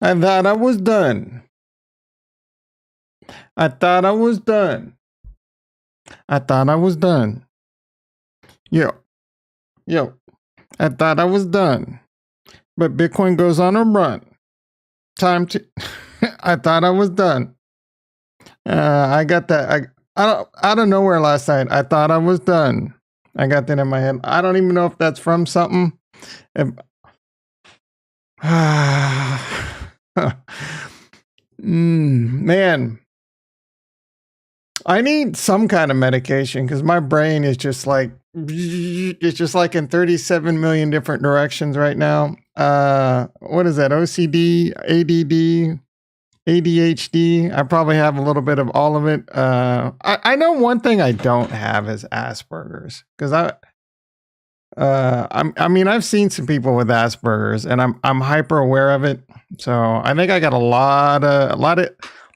I thought I was done. I thought I was done. I thought I was done. Yo, yo. I thought I was done. But Bitcoin goes on a run. Time to. I thought I was done. I got that. Out of nowhere last night. I thought I was done. I got that in my head. I don't even know if that's from something. Man, I need some kind of medication because my brain is just like it's just like in 37 million different directions right now. What is that? OCD, ADD, ADHD. I probably have a little bit of all of it. I know one thing I don't have is Asperger's because I mean, I've seen some people with Asperger's, and I'm hyper aware of it. So I think I got a lot of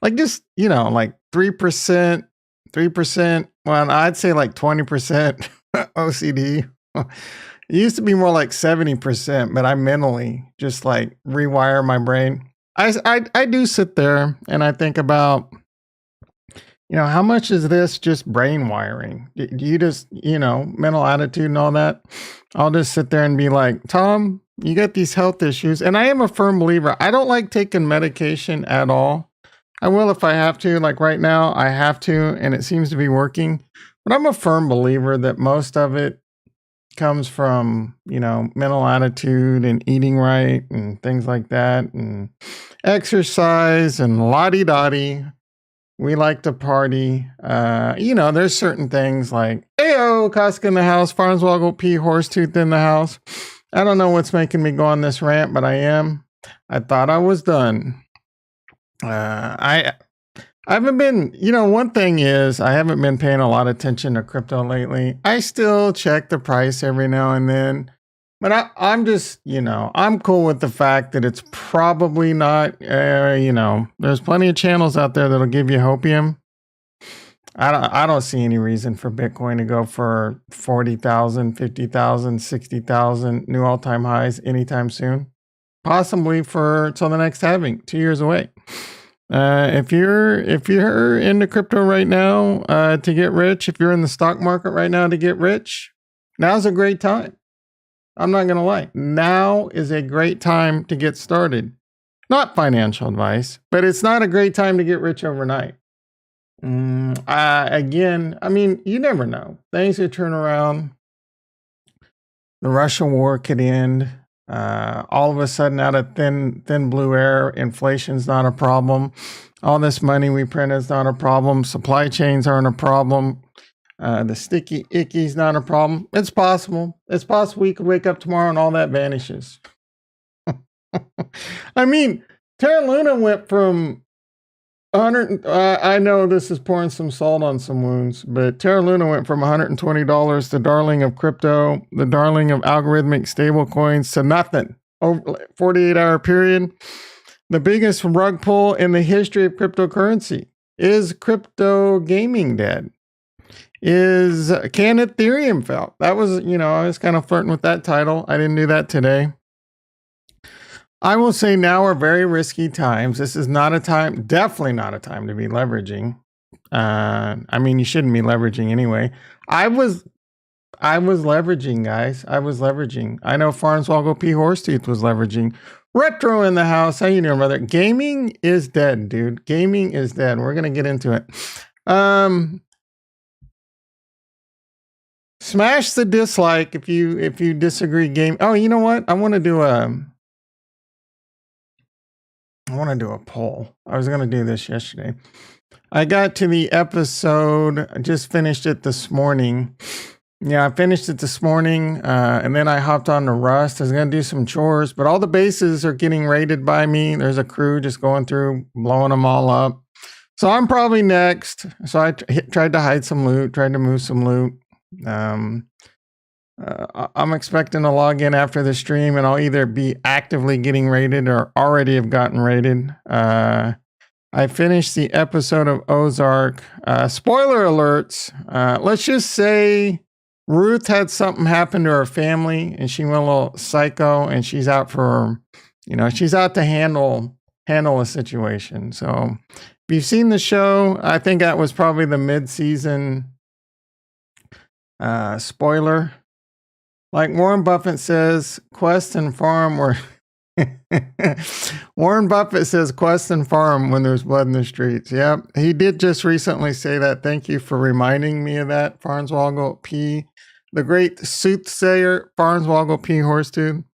like just like 3%. Well, I'd say like 20% OCD. It used to be more like 70%, but I mentally just like rewire my brain. I do sit there and I think about, how much is this just brain wiring? Do you just, mental attitude and all that? I'll just sit there and be like, Tom, you got these health issues. And I am a firm believer. I don't like taking medication at all. I will if I have to. Like right now, I have to, and it seems to be working. But I'm a firm believer that most of it comes from, mental attitude and eating right and things like that, and exercise and la-di-da-di. We like to party. There's certain things like, Ayo, Costco in the house, Farnswoggle P, Horsetooth in the house. I don't know what's making me go on this rant, but I am. I thought I was done. I haven't been, one thing is I haven't been paying a lot of attention to crypto lately. I still check the price every now and then. But I'm just, I'm cool with the fact that it's probably not, there's plenty of channels out there that'll give you hopium. I don't see any reason for Bitcoin to go for 40,000, 50,000, 60,000 new all-time highs anytime soon. Possibly till the next halving, 2 years away. If you're into crypto right now to get rich, if you're in the stock market right now to get rich, now's a great time. I'm not going to lie. Now is a great time to get started. Not financial advice, but it's not a great time to get rich overnight. Again, I mean, you never know. Things could turn around. The Russian war could end. All of a sudden, out of thin blue air, inflation's not a problem. All this money we print is not a problem. Supply chains aren't a problem. The sticky icky's not a problem. It's possible. It's possible we could wake up tomorrow and all that vanishes. I mean, Terra Luna went from 100. I know this is pouring some salt on some wounds, but Terra Luna went from $120, the darling of crypto, the darling of algorithmic stable coins, to nothing over 48-hour period. The biggest rug pull in the history of cryptocurrency. Is crypto gaming dead? Can Ethereum fail? That was, I was kind of flirting with that title. I didn't do that today. I will say now are very risky times. This is not a time, definitely not a time to be leveraging. I mean, you shouldn't be leveraging anyway. I was leveraging, guys. I was leveraging. I know Farnswoggle P. Horsetooth was leveraging. Retro in the house. How you doing, brother? Gaming is dead, dude. Gaming is dead. We're going to get into it. Smash the dislike if you disagree. Oh, you know what? I want to do a poll. I was going to do this yesterday. I got to the episode. I just finished it this morning. Yeah, I finished it this morning, and then I hopped on to Rust. I was going to do some chores, but all the bases are getting raided by me. There's a crew just going through, blowing them all up. So I'm probably next. So I tried to hide some loot, tried to move some loot. I'm expecting to log in after the stream, and I'll either be actively getting raided or already have gotten raided. I finished the episode of Ozark. Spoiler alerts. Let's just say Ruth had something happen to her family and she went a little psycho, and she's out for, she's out to handle handle a situation. So if you've seen the show, I think that was probably the mid-season spoiler. Like Warren Buffett says, Quest and Farm were... Warren Buffett says Quest and Farm when there's blood in the streets. Yep, he did just recently say that. Thank you for reminding me of that, Farnswoggle P. The great soothsayer, Farnswoggle P. Horsetooth.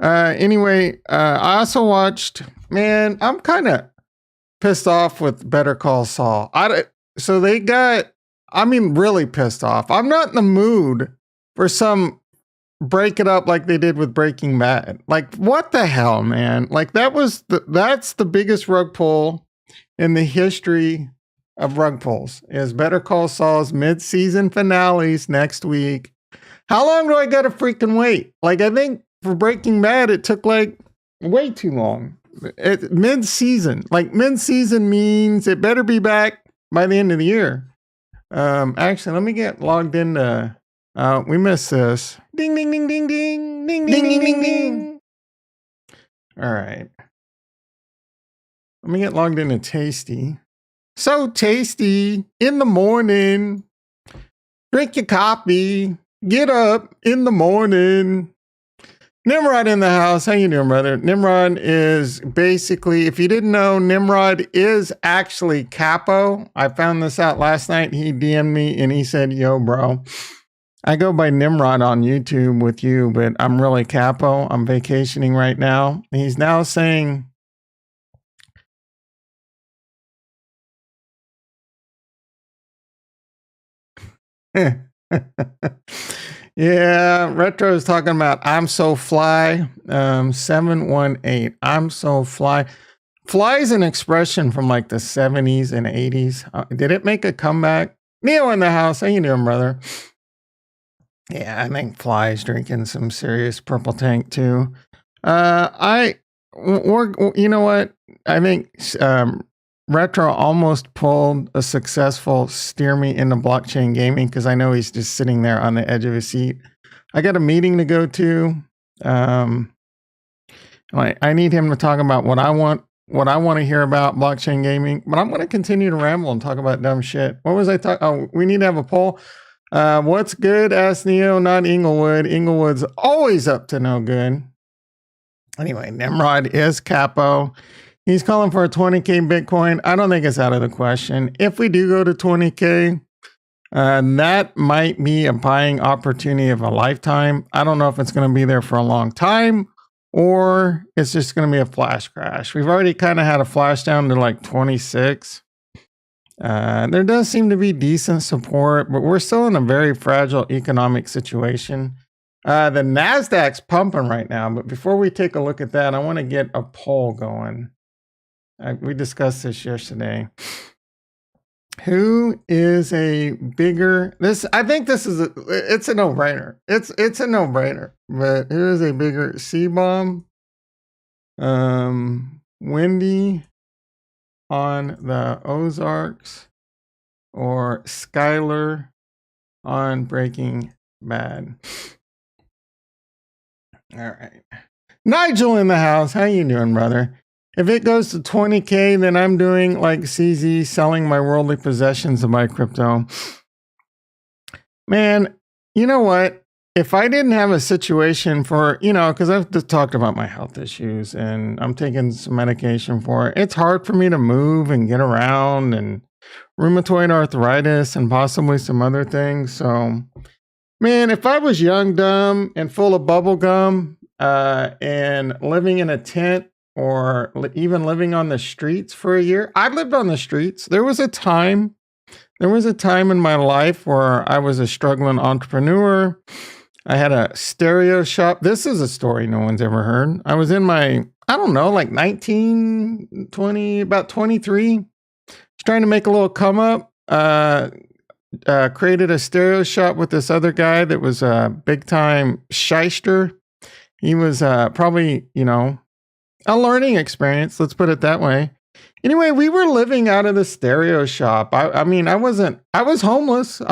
Anyway, I also watched, man, I'm kind of pissed off with Better Call Saul. So they got, really pissed off. I'm not in the mood for some break it up like they did with Breaking Bad. Like, what the hell, man? Like, that's the biggest rug pull in the history of rug pulls, is Better Call Saul's mid-season finales next week. How long do I gotta freaking wait? Like, I think for Breaking Bad, it took like way too long. Mid-season. Like, mid-season means it better be back by the end of the year. Actually, let me get logged into... we missed this. Ding, ding, ding, ding, ding, ding, ding, ding, ding, ding. All right. Let me get logged into Tasty. So tasty in the morning. Drink your coffee. Get up in the morning. Nimrod in the house. How you doing, brother? Nimrod is basically, if you didn't know, Nimrod is actually Capo. I found this out last night. He DM'd me and he said, yo, bro. I go by Nimrod on YouTube with you, but I'm really Capo. I'm vacationing right now. He's now saying, yeah, Retro is talking about I'm so fly. 718. I'm so fly. Fly is an expression from like the 70s and 80s. Did it make a comeback? Neo in the house. How you doing, brother? Yeah, I think Fly's drinking some serious purple tank too. You know what? I think Retro almost pulled a successful steer me into blockchain gaming because I know he's just sitting there on the edge of his seat. I got a meeting to go to. I need him to talk about what I want to hear about blockchain gaming, but I'm going to continue to ramble and talk about dumb shit. What was I talking? Oh, we need to have a poll. What's good? Ask Neo, not Inglewood. Inglewood's always up to no good. Anyway, Nimrod is Capo. He's calling for a 20K Bitcoin. I don't think it's out of the question. If we do go to 20K, that might be a buying opportunity of a lifetime. I don't know if it's going to be there for a long time or it's just going to be a flash crash. We've already kind of had a flash down to like 26. There does seem to be decent support, but we're still in a very fragile economic situation. The NASDAQ's pumping right now, but before we take a look at that, I want to get a poll going. We discussed this yesterday. Who is a bigger... I think this is it's a no-brainer. It's a no-brainer, but who is a bigger C-bomb? Wendy on the Ozarks or Skylar on Breaking Bad. All right. Nigel in the house. How you doing, brother? If it goes to 20K, then I'm doing like CZ, selling my worldly possessions to buy crypto. Man, you know what? If I didn't have a situation for, because I've just talked about my health issues and I'm taking some medication for it. It's hard for me to move and get around and rheumatoid arthritis and possibly some other things. So, man, if I was young, dumb, and full of bubble gum and living in a tent or even living on the streets for a year, I lived on the streets. There was a time in my life where I was a struggling entrepreneur. I had a stereo shop. This is a story no one's ever heard. I was in my, like 19, 20, about 23. Trying to make a little come up. Created a stereo shop with this other guy that was a big time shyster. He was probably, a learning experience. Let's put it that way. Anyway, we were living out of the stereo shop. I was homeless.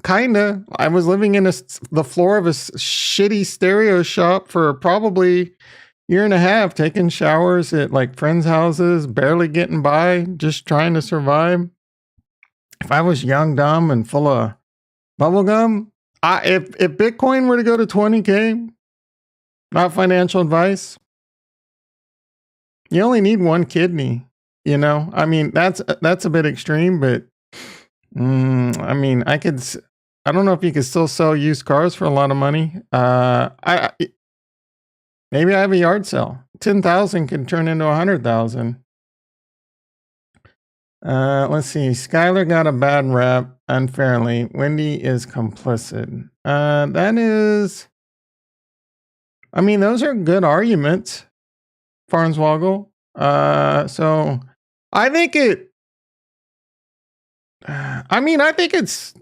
Kinda. I was living in the floor of a shitty stereo shop for probably year and a half taking showers at like friends' houses, barely getting by, just trying to survive. If I was young, dumb, and full of bubblegum, if Bitcoin were to go to 20K, not financial advice, you only need one kidney. You know, I mean, that's a bit extreme, but I mean, I don't know if you could still sell used cars for a lot of money. Maybe I have a yard sale. 10,000 can turn into 100,000. Let's see. Skylar got a bad rep unfairly. Wendy is complicit. That is, I mean, those are good arguments, Farnswoggle. So I think I think it's,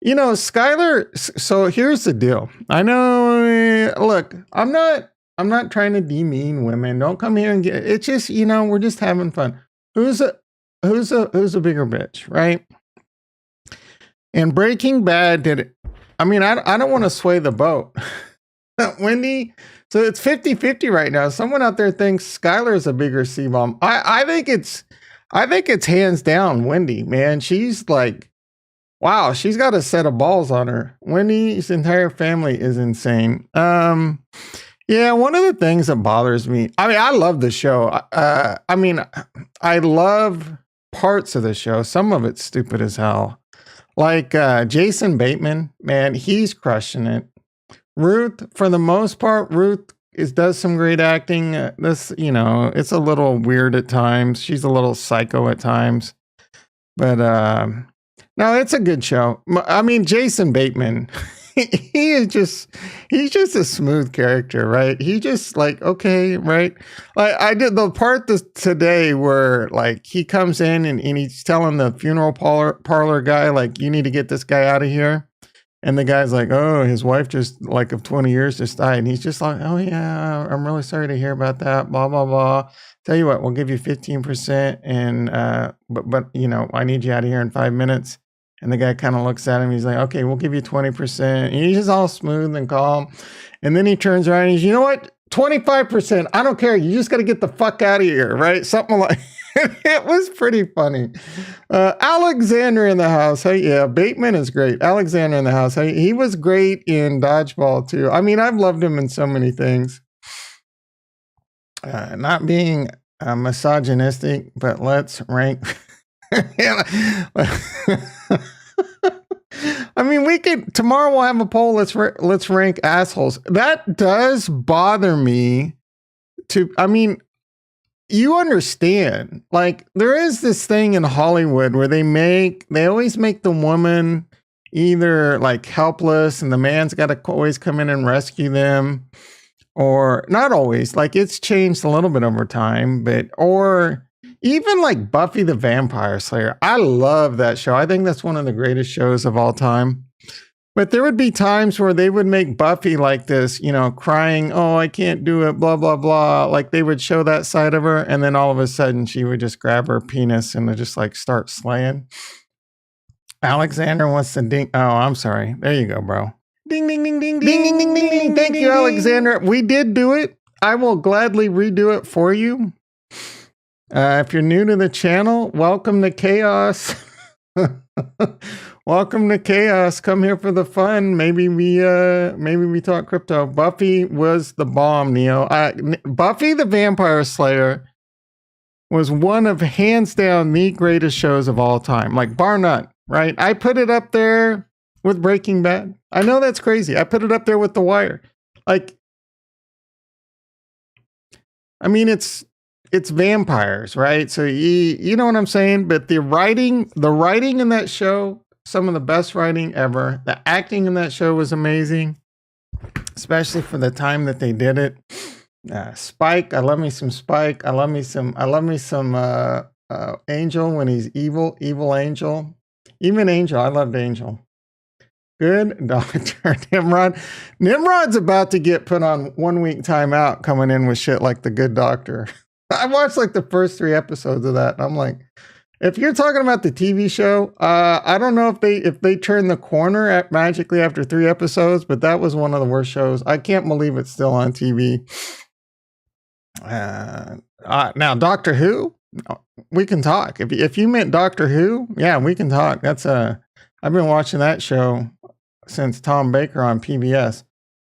you know, Skylar. So here's the deal. I know, look, I'm not trying to demean women. Don't come here and get, it's just, you know, we're just having fun. Who's a bigger bitch, right? And Breaking Bad did it. I mean, I don't want to sway the boat. Wendy, so it's 50-50 right now. Someone out there thinks Skylar is a bigger C-bomb. I think it's hands down Wendy, man. She's like, wow, she's got a set of balls on her. Wendy's entire family is insane. Yeah, one of the things that bothers me, I mean, I love the show. I mean, I love parts of the show. Some of it's stupid as hell. Like Jason Bateman, man, he's crushing it. Ruth, for the most part, does some great acting. This, you know, it's a little weird at times. She's a little psycho at times. But no, it's a good show. I mean, Jason Bateman, he's just a smooth character, right? He just like, okay, right? Like I did the part today where like he comes in and he's telling the funeral parlor guy, like, you need to get this guy out of here. And the guy's like, oh, his wife just like of 20 years just died. And he's just like, oh yeah, I'm really sorry to hear about that, blah, blah, blah. Tell you what, we'll give you 15% and but you know, I need you out of here in 5 minutes. And the guy kind of looks at him. He's like, okay, we'll give you 20%. And he's just all smooth and calm. And then he turns around and he's, you know what? 25%. I don't care. You just got to get the fuck out of here, right? Something like it was pretty funny. Alexander in the house. Hey, yeah, Bateman is great. Alexander in the house. Hey, he was great in Dodgeball too. I mean, I've loved him in so many things. Not being misogynistic, but let's rank. I mean, we could tomorrow we'll have a poll. Let's rank assholes. That does bother me. I mean, you understand, like there is this thing in Hollywood where they always make the woman either like helpless and the man's got to always come in and rescue them, or not always, like it's changed a little bit over time, but, or even like Buffy the Vampire Slayer. I love that show. I think that's one of the greatest shows of all time. But there would be times where they would make Buffy like this, you know, crying, oh, I can't do it, blah, blah, blah. Like they would show that side of her. And then all of a sudden she would just grab her penis and would just like start slaying. Alexander wants to ding. Oh, I'm sorry. There you go, bro. Ding, ding, ding, ding, ding, ding, ding, ding, ding. Thank you, Alexander. We did do it. I will gladly redo it for you. If you're new to the channel, welcome to Chaos. Welcome to Chaos. Come here for the fun. Maybe we talk crypto. Buffy was the bomb, Neo. Buffy the Vampire Slayer was one of hands down the greatest shows of all time, like bar none, right? I put it up there with Breaking Bad. I know that's crazy. I put it up there with The Wire. Like, I mean, it's vampires, right? So you know what I'm saying? But the writing in that show, some of the best writing ever. The acting in that show was amazing, especially for the time that they did it. Spike, I love me some Spike. I love me some Angel when he's evil Angel. Even Angel, I loved Angel. Good Doctor Nimrod. Nimrod's about to get put on 1 week timeout coming in with shit like The Good Doctor. I watched like the first 3 episodes of that. And I'm like, If you're talking about the TV show, I don't know if they turned the corner at magically after 3 episodes, but that was one of the worst shows. I can't believe it's still on TV. Now Doctor Who, we can talk. If you meant Doctor Who, yeah, we can talk. I've been watching that show since Tom Baker on PBS.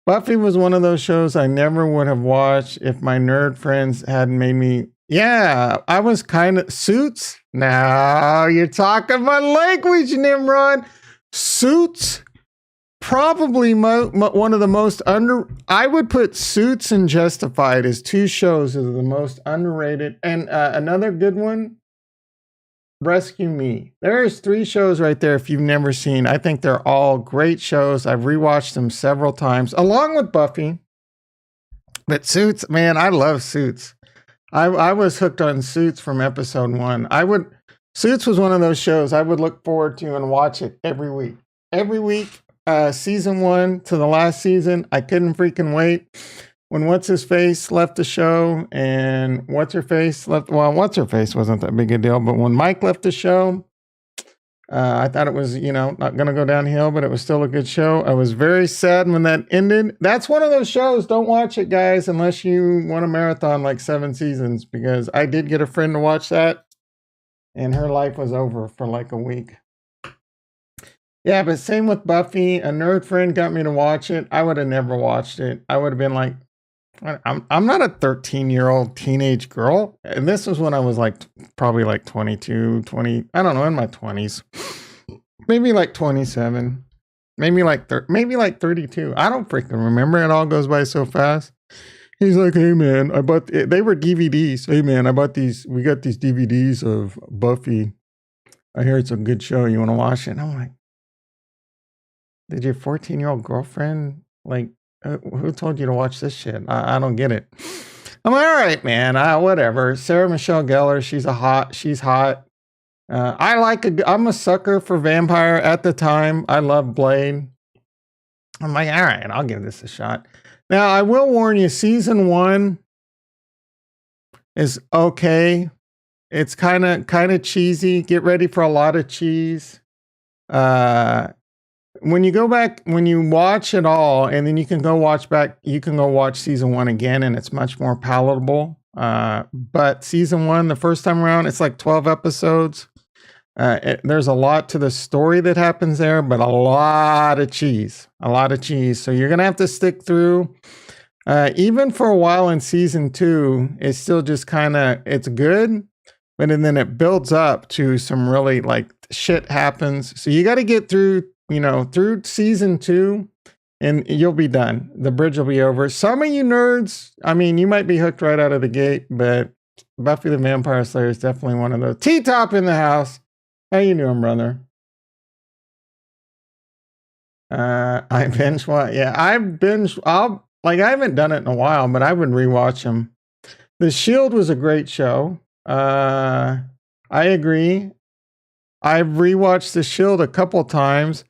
Buffy was one of those shows I never would have watched if my nerd friends hadn't made me. Yeah, I was kind of Suits. Now you're talking my language, Nimrod. Suits, probably one of the most I would put Suits and Justified as 2 shows as the most underrated. And another good one, Rescue Me. There's 3 shows right there if you've never seen. I think they're all great shows. I've rewatched them several times, along with Buffy. But Suits, man, I love Suits. I was hooked on Suits from episode 1. Suits was one of those shows I would look forward to and watch it every week. Every week, season 1 to the last season, I couldn't freaking wait. When What's-His-Face left the show and What's-Her-Face left, well, What's-Her-Face wasn't that big a deal, but when Mike left the show, I thought it was, not going to go downhill, but it was still a good show. I was very sad when that ended. That's one of those shows. Don't watch it, guys, unless you want a marathon like 7 seasons, because I did get a friend to watch that, and her life was over for like a week. Yeah, but same with Buffy. A nerd friend got me to watch it. I would have never watched it. I would have been like, I'm not a 13-year-old teenage girl. And this was when I was probably 22, 20, I don't know, in my 20s. Maybe 27. Maybe 32. I don't freaking remember. It all goes by so fast. He's like, hey man, they were DVDs. Hey man, we got these DVDs of Buffy. I hear it's a good show. You want to watch it? And I'm like, did your 14-year-old girlfriend, who told you to watch this shit? I don't get it. I'm like, all right, man, whatever. Sarah Michelle Gellar, she's hot. I'm a sucker for vampire at the time. I love Blade. I'm like, all right, I'll give this a shot. Now, I will warn you, season 1 is okay. It's kind of cheesy. Get ready for a lot of cheese. When you watch it all, and then you can go watch season 1 again, and it's much more palatable. But season 1, the first time around, it's 12 episodes. There's a lot to the story that happens there, but a lot of cheese. So you're going to have to stick through. Even for a while in season 2, it's still just it's good. But then it builds up to some really shit happens. So you got to get through season 2 and you'll be done. The bridge will be over. Some of you nerds, you might be hooked right out of the gate, but Buffy the Vampire Slayer is definitely one of those. T-Top in the house. How you doing, brother? I binge watch. Yeah, I haven't done it in a while, but I would rewatch them. The Shield was a great show. I agree. I've rewatched The Shield a couple times.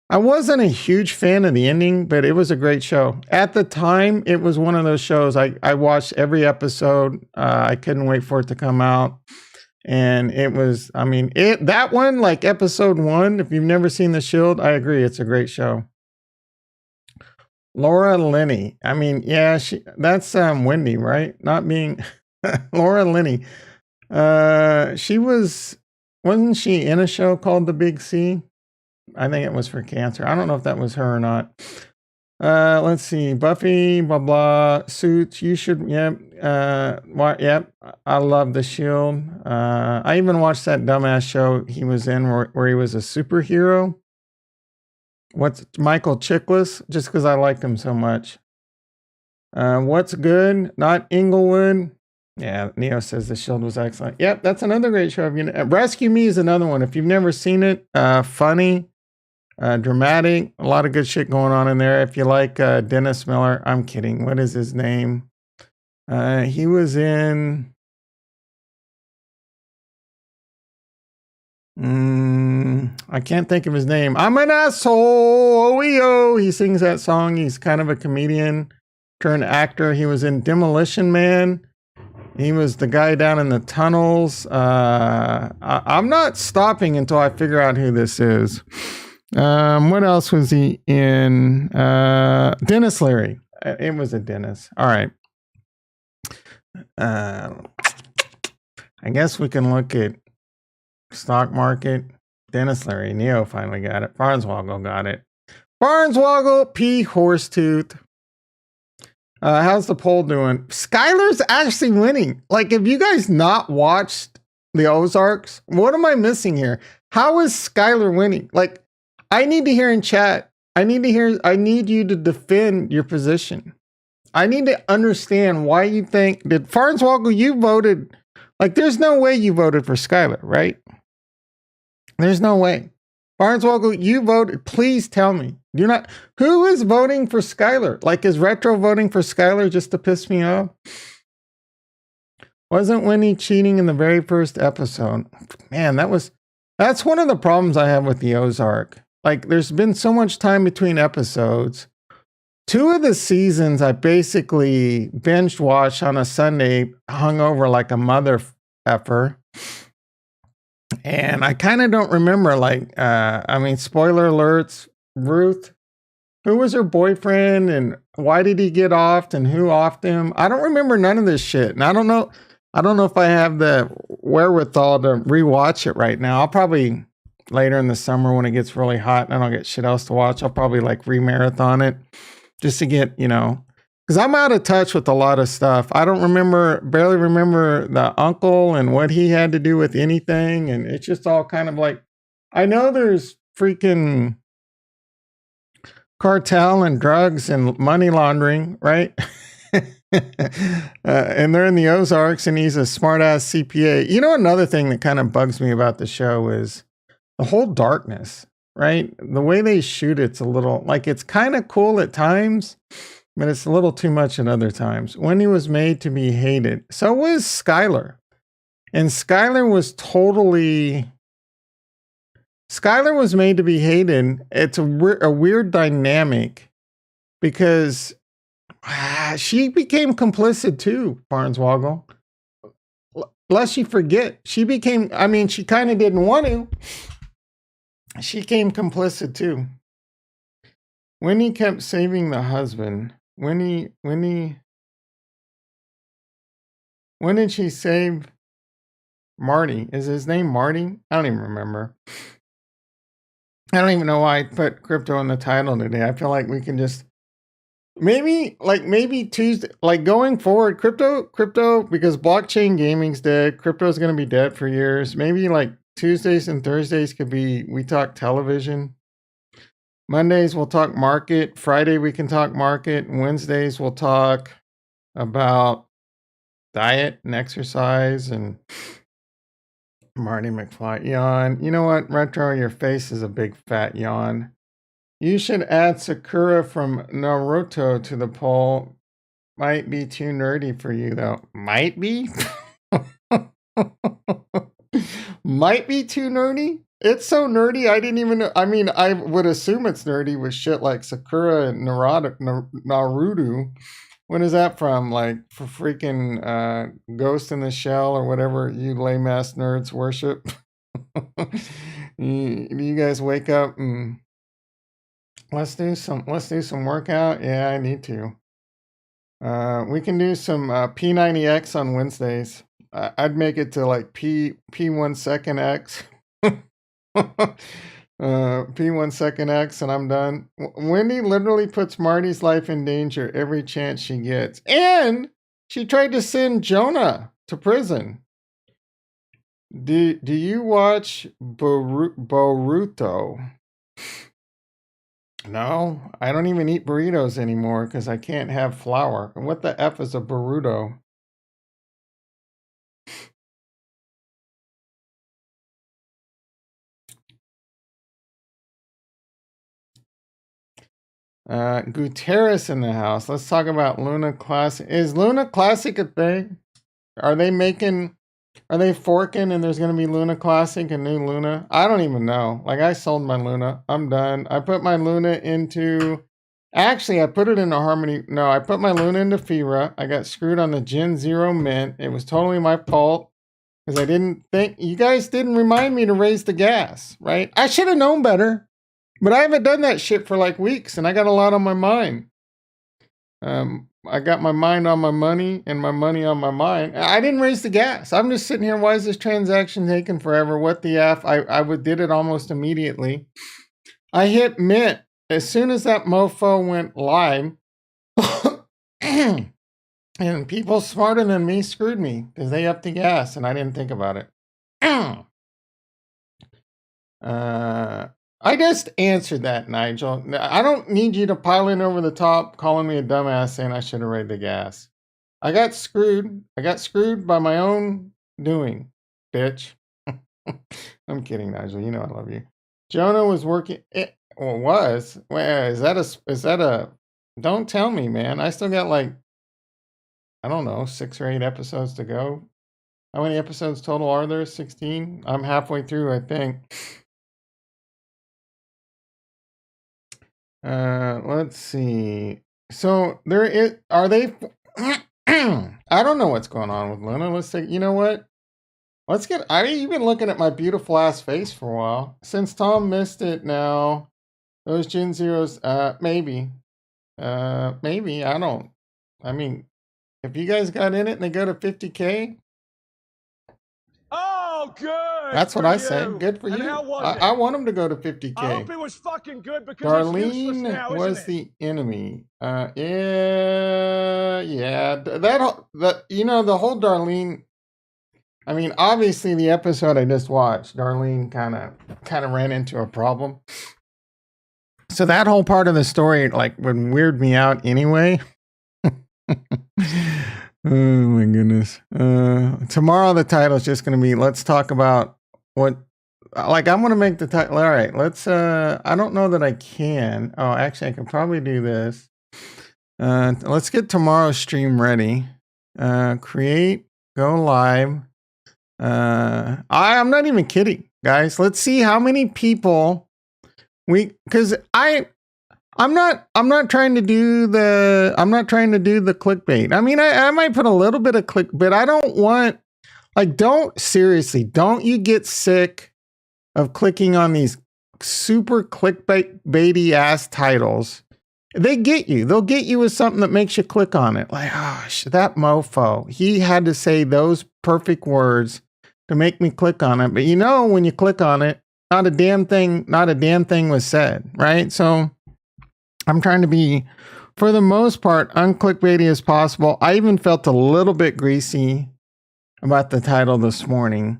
I wasn't a huge fan of the ending, but it was a great show. At the time, it was one of those shows I watched every episode. I couldn't wait for it to come out. And it was, that one, episode 1, if you've never seen The Shield, I agree. It's a great show. Laura Linney. That's Wendy, right? Not being Laura Linney. Wasn't she in a show called The Big C? I think it was for cancer. I don't know if that was her or not. Let's see. Buffy, blah, blah. Suits. You should, yep. Yep. I love The Shield. I even watched that dumbass show he was in where he was a superhero. What's Michael Chiklis? Just because I liked him so much. What's Good? Not Inglewood. Yeah, Neo says The Shield was excellent. Yep, that's another great show. Rescue Me is another one. If you've never seen it, funny, dramatic, a lot of good shit going on in there. If you like Dennis Miller, I'm kidding. What is his name? He was in... I can't think of his name. I'm an asshole. OEO. He sings that song. He's kind of a comedian turned actor. He was in Demolition Man. He was the guy down in the tunnels. I'm not stopping until I figure out who this is. What else was he in? Dennis Leary. It was a Dennis. All right. I guess we can look at stock market. Dennis Leary. Neo finally got it. Farnswoggle got it. Farnswoggle, P. Horsetooth. How's the poll doing? Skylar's actually winning. Like, if you guys not watched the Ozarks, what am I missing here? How is Skylar winning? Like, I need to hear in chat. I need you to defend your position. I need to understand why you think that Farnswoggle, you voted. Like, there's no way you voted for Skylar, right? There's no way. Farnswoggle, you voted. Please tell me. Who is voting for Skylar? Like, is Retro voting for Skylar just to piss me off? Wasn't Winnie cheating in the very first episode? Man, that's one of the problems I have with the Ozark. Like, there's been so much time between episodes. 2 of the seasons I basically binge watched on a Sunday, hungover like a mother effer. And I kind of don't remember, like, spoiler alerts, Ruth, who was her boyfriend and why did he get offed and who offed him? I don't remember none of this shit. And I don't know if I have the wherewithal to rewatch it right now. I'll probably later in the summer when it gets really hot and I don't get shit else to watch, I'll probably like re-marathon it just to get, because I'm out of touch with a lot of stuff. I barely remember the uncle and what he had to do with anything. And it's just all kind of like, I know there's freaking cartel and drugs and money laundering, right? And they're in the Ozarks and he's a smart ass CPA. Another thing that kind of bugs me about the show is the whole darkness, right? The way they shoot it's a little, like, it's kind of cool at times, but it's a little too much at other times. Wendy was made to be hated. So was Skylar. And Skylar was made to be hated. It's a weird dynamic because she became complicit too, Farnswoggle. Lest you forget, she kind of didn't want to. She came complicit too. Winnie kept saving the husband. When did she save Marty? Is his name Marty? I don't even remember. I don't even know why I put crypto in the title today. I feel like we can just maybe Tuesday, like going forward, crypto, because blockchain gaming's dead. Crypto is going to be dead for years. Maybe like Tuesdays and Thursdays could be we talk television. Mondays we'll talk market. Friday we can talk market. Wednesdays we'll talk about diet and exercise and Marty McFly. Yawn. You know what, Retro? Your face is a big fat yawn. You should add Sakura from Naruto to the poll. Might be too nerdy for you, though. Might be? Might be too nerdy? It's so nerdy, I didn't even know. I mean, I would assume it's nerdy with shit like Sakura and Naruto. When is that from? Like, for freaking Ghost in the Shell or whatever you lame ass nerds worship? You guys wake up and let's do some workout. Yeah, I need to. We can do some P90X on Wednesdays. I'd make it to like P1 second X. P1 second X and I'm done. Wendy literally puts Marty's life in danger every chance she gets. And she tried to send Jonah to prison. Do you watch Boruto? No, I don't even eat burritos anymore because I can't have flour. And what the F is a burrito? Gutierrez in the house. Let's talk about Luna Classic. Is Luna Classic a thing? Are they forking and there's going to be Luna Classic, a new Luna? I don't even know. Like, I sold my Luna. I'm done. I put my Luna into Actually, I put it into Harmony. No, I put my Luna into Fira. I got screwed on the Gen Zero Mint. It was totally my fault because I didn't think you guys didn't remind me to raise the gas. Right? I should have known better, but I haven't done that shit for like weeks, and I got a lot on my mind. I got my mind on my money and my money on my mind. I didn't raise the gas. I'm just sitting here. Why is this transaction taking forever? What the F? I did it almost immediately. I hit mint as soon as that mofo went live. And people smarter than me screwed me because they upped the gas and I didn't think about it. I just answered that, Nigel. I don't need you to pile in over the top calling me a dumbass saying I should have raised the gas. I got screwed. I got screwed by my own doing, bitch. I'm kidding, Nigel. You know I love you. Jonah was working. Well, was. Well, is that a? Don't tell me, man. I still got like, I don't know, 6 or 8 episodes to go. How many episodes total are there? 16. I'm halfway through, I think. Let's see. So there is. Are they? I don't know what's going on with Luna. Let's say. You know what? Let's get. You've been looking at my beautiful ass face for a while. Since Tom missed it now. Those Gen Zeros, maybe. Maybe, I don't. I mean, if you guys got in it and they go to 50K. Oh, good. That's what I say. Good for you. I want them to go to 50K. I hope it was fucking good because Darlene now, was the enemy. Yeah. The whole Darlene. I mean, obviously the episode I just watched, Darlene kind of ran into a problem. So that whole part of the story, like, would weird me out anyway. Oh my goodness. Tomorrow the title is just going to be, let's talk about what, like, I'm going to make the title. All right, let's, I don't know that I can. Oh, actually I can probably do this. Let's get tomorrow's stream ready. Create, go live. I'm not even kidding, guys. Let's see how many people because I'm not trying to do the clickbait. I mean, I might put a little bit of click, but I don't want, like, don't you get sick of clicking on these super clickbaity ass titles. They'll get you with something that makes you click on it. Like, oh, that mofo, he had to say those perfect words to make me click on it. But when you click on it, not a damn thing was said, right? So I'm trying to be, for the most part, unclickbaity as possible. I even felt a little bit greasy about the title this morning.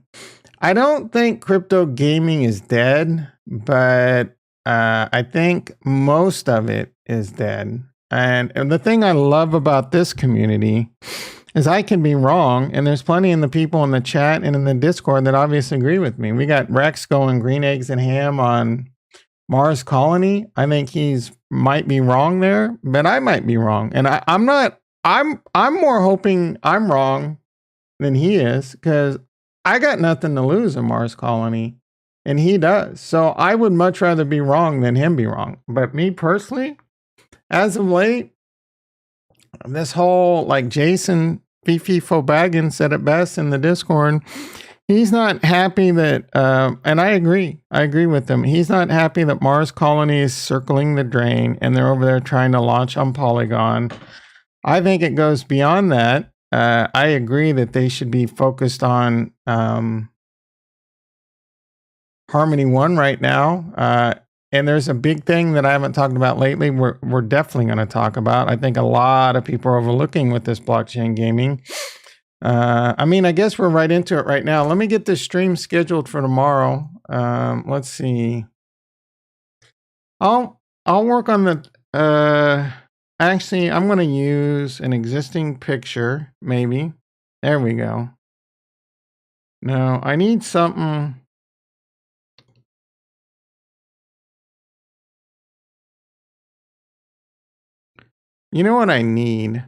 I don't think crypto gaming is dead, but I think most of it is dead. And the thing I love about this community is I can be wrong, and there's plenty in the people in the chat and in the Discord that obviously agree with me. We got Rex going green eggs and ham on Mars Colony. I think he's might be wrong there, but I might be wrong. And I'm not, I'm more hoping I'm wrong than he is, because I got nothing to lose in Mars Colony and he does. So I would much rather be wrong than him be wrong. But me personally, as of late, this whole, like, Jason Fifi Fobagan said it best in the Discord. He's not happy that, and I agree with him. He's not happy that Mars Colony is circling the drain and they're over there trying to launch on Polygon. I think it goes beyond that. I agree that they should be focused on Harmony One right now. And there's a big thing that I haven't talked about lately. We're definitely going to talk about. I think a lot of people are overlooking with this blockchain gaming. I mean, I guess we're right into it right now. Let me get this stream scheduled for tomorrow. Let's see. I'll work on the. Actually, I'm going to use an existing picture. Maybe. There we go. No, I need something. You know what I need?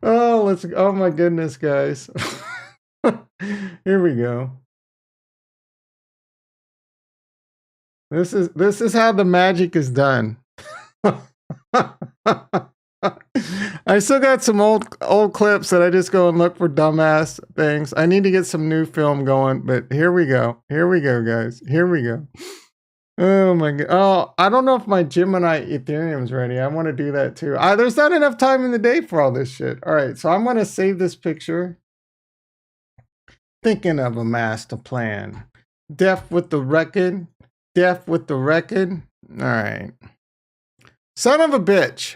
Oh my goodness, guys. Here we go. This is how the magic is done. I still got some old clips that I just go and look for dumbass things. I need to get some new film going, but here we go. Here we go, guys. Here we go. Oh my god. Oh, I don't know if my Gemini Ethereum's ready. I want to do that too. There's not enough time in the day for all this shit. All right, so I'm going to save this picture. Thinking of a master plan. Deaf with the record. Deaf with the record. All right. Son of a bitch.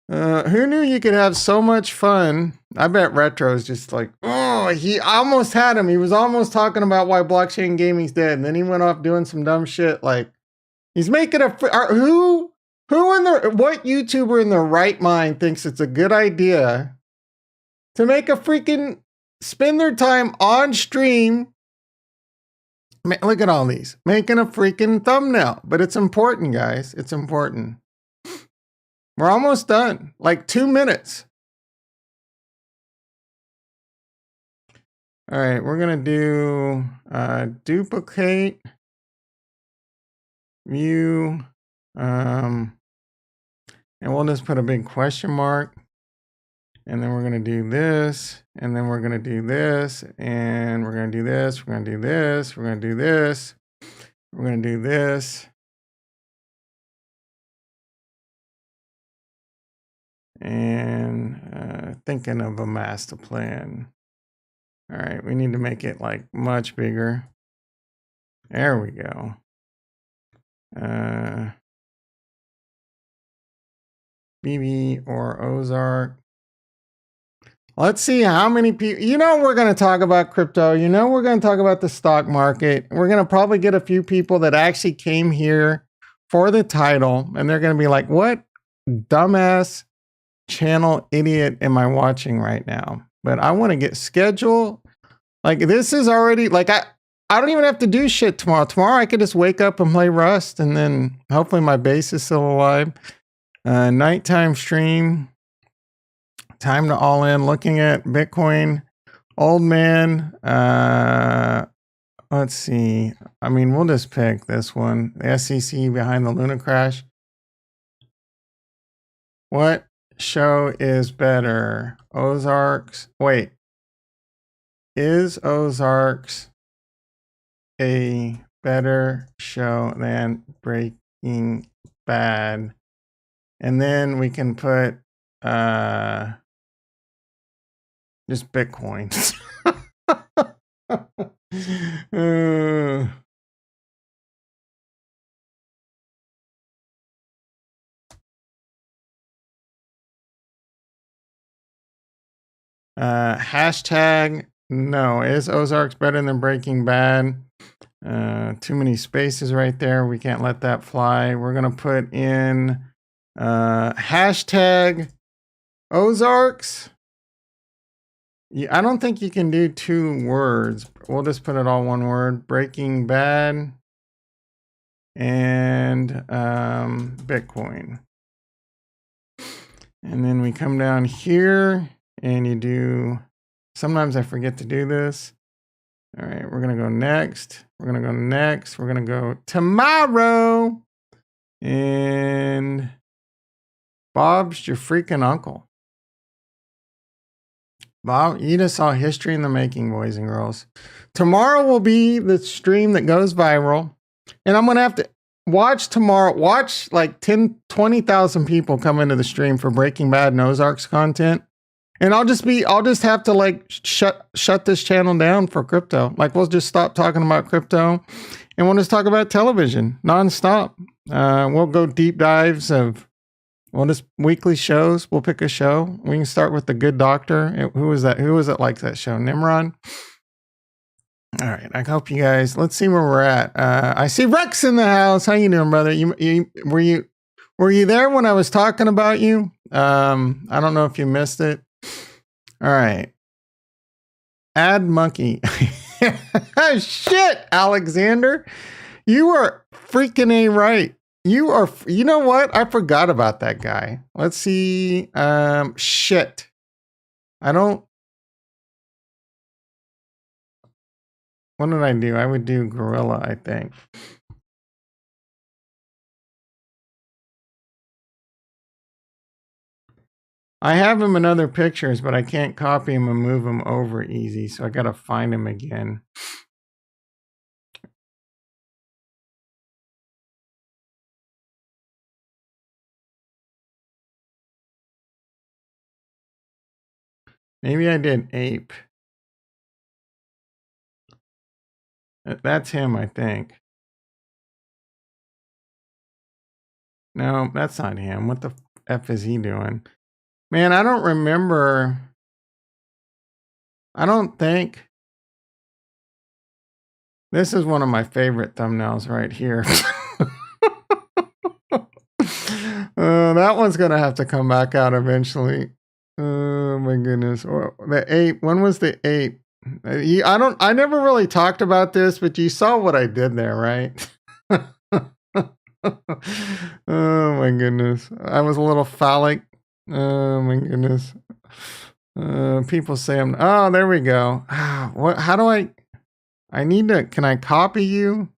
Who knew you could have so much fun? I bet Retro's just like, oh, he almost had him. He was almost talking about why blockchain gaming's dead. And then he went off doing some dumb shit. Like, he's making what YouTuber in their right mind thinks it's a good idea to make a freaking spend their time on stream? Look at all these, making a freaking thumbnail, but it's important, guys. It's important. We're almost done. Like 2 minutes. All right, we're gonna do duplicate, view, and we'll just put a big question mark. And then we're gonna do this, and then we're gonna do this, and we're gonna do this, we're gonna do this, we're gonna do this, we're gonna do this. And thinking of a master plan. All right, we need to make it like much bigger. There we go. BB or Ozark. Let's see how many people, we're going to talk about crypto. We're going to talk about the stock market. We're going to probably get a few people that actually came here for the title. And they're going to be like, what dumbass channel idiot am I watching right now? But I want to get scheduled. Like, this is already like, I don't even have to do shit tomorrow. Tomorrow I could just wake up and play Rust, and then hopefully my base is still alive. Nighttime stream. Time to all in. Looking at Bitcoin. Old man. Let's see. I mean, we'll just pick this one. The SEC behind the Luna crash. What show is better? Ozarks. Wait. Is Ozarks a better show than Breaking Bad? And then we can put just Bitcoin. Hashtag no. Is Ozarks better than Breaking Bad? Too many spaces right there. We can't let that fly. We're gonna put in hashtag Ozarks. Yeah, I don't think you can do 2 words. We'll just put it all one word. Breaking Bad and Bitcoin. And then we come down here and you do, sometimes I forget to do this. All right, we're going to go next. We're going to go next. We're going to go tomorrow. And Bob's your freaking uncle. Bob, you just saw history in the making, boys and girls. Tomorrow will be the stream that goes viral. And I'm going to have to watch tomorrow. Watch like 20,000 people come into the stream for Breaking Bad and Ozarks content. And I'll just have to like shut this channel down for crypto. Like, we'll just stop talking about crypto and we'll just talk about television nonstop. We'll go deep dives of, well, just weekly shows. We'll pick a show. We can start with The Good Doctor. Who was that? Who was it like that show? Nimrod? All right. I hope you guys, let's see where we're at. I see Rex in the house. How you doing, brother? Were you there when I was talking about you? I don't know if you missed it. All right. Add monkey. Shit, Alexander. You are freaking A right. You know what? I forgot about that guy. Let's see. Shit. I don't. What did I do? I would do gorilla, I think. I have him in other pictures, but I can't copy him and move him over easy, so I gotta find him again. Maybe I did ape. That's him, I think. No, that's not him. What the F is he doing? Man, I don't remember. I don't think. This is one of my favorite thumbnails right here. That one's gonna have to come back out eventually. Oh my goodness. The ape. When was the ape? I never really talked about this, but you saw what I did there, right? Oh my goodness. I was a little phallic. Oh my goodness. People say I'm. Oh, there we go. What? How do I need to. Can I copy you?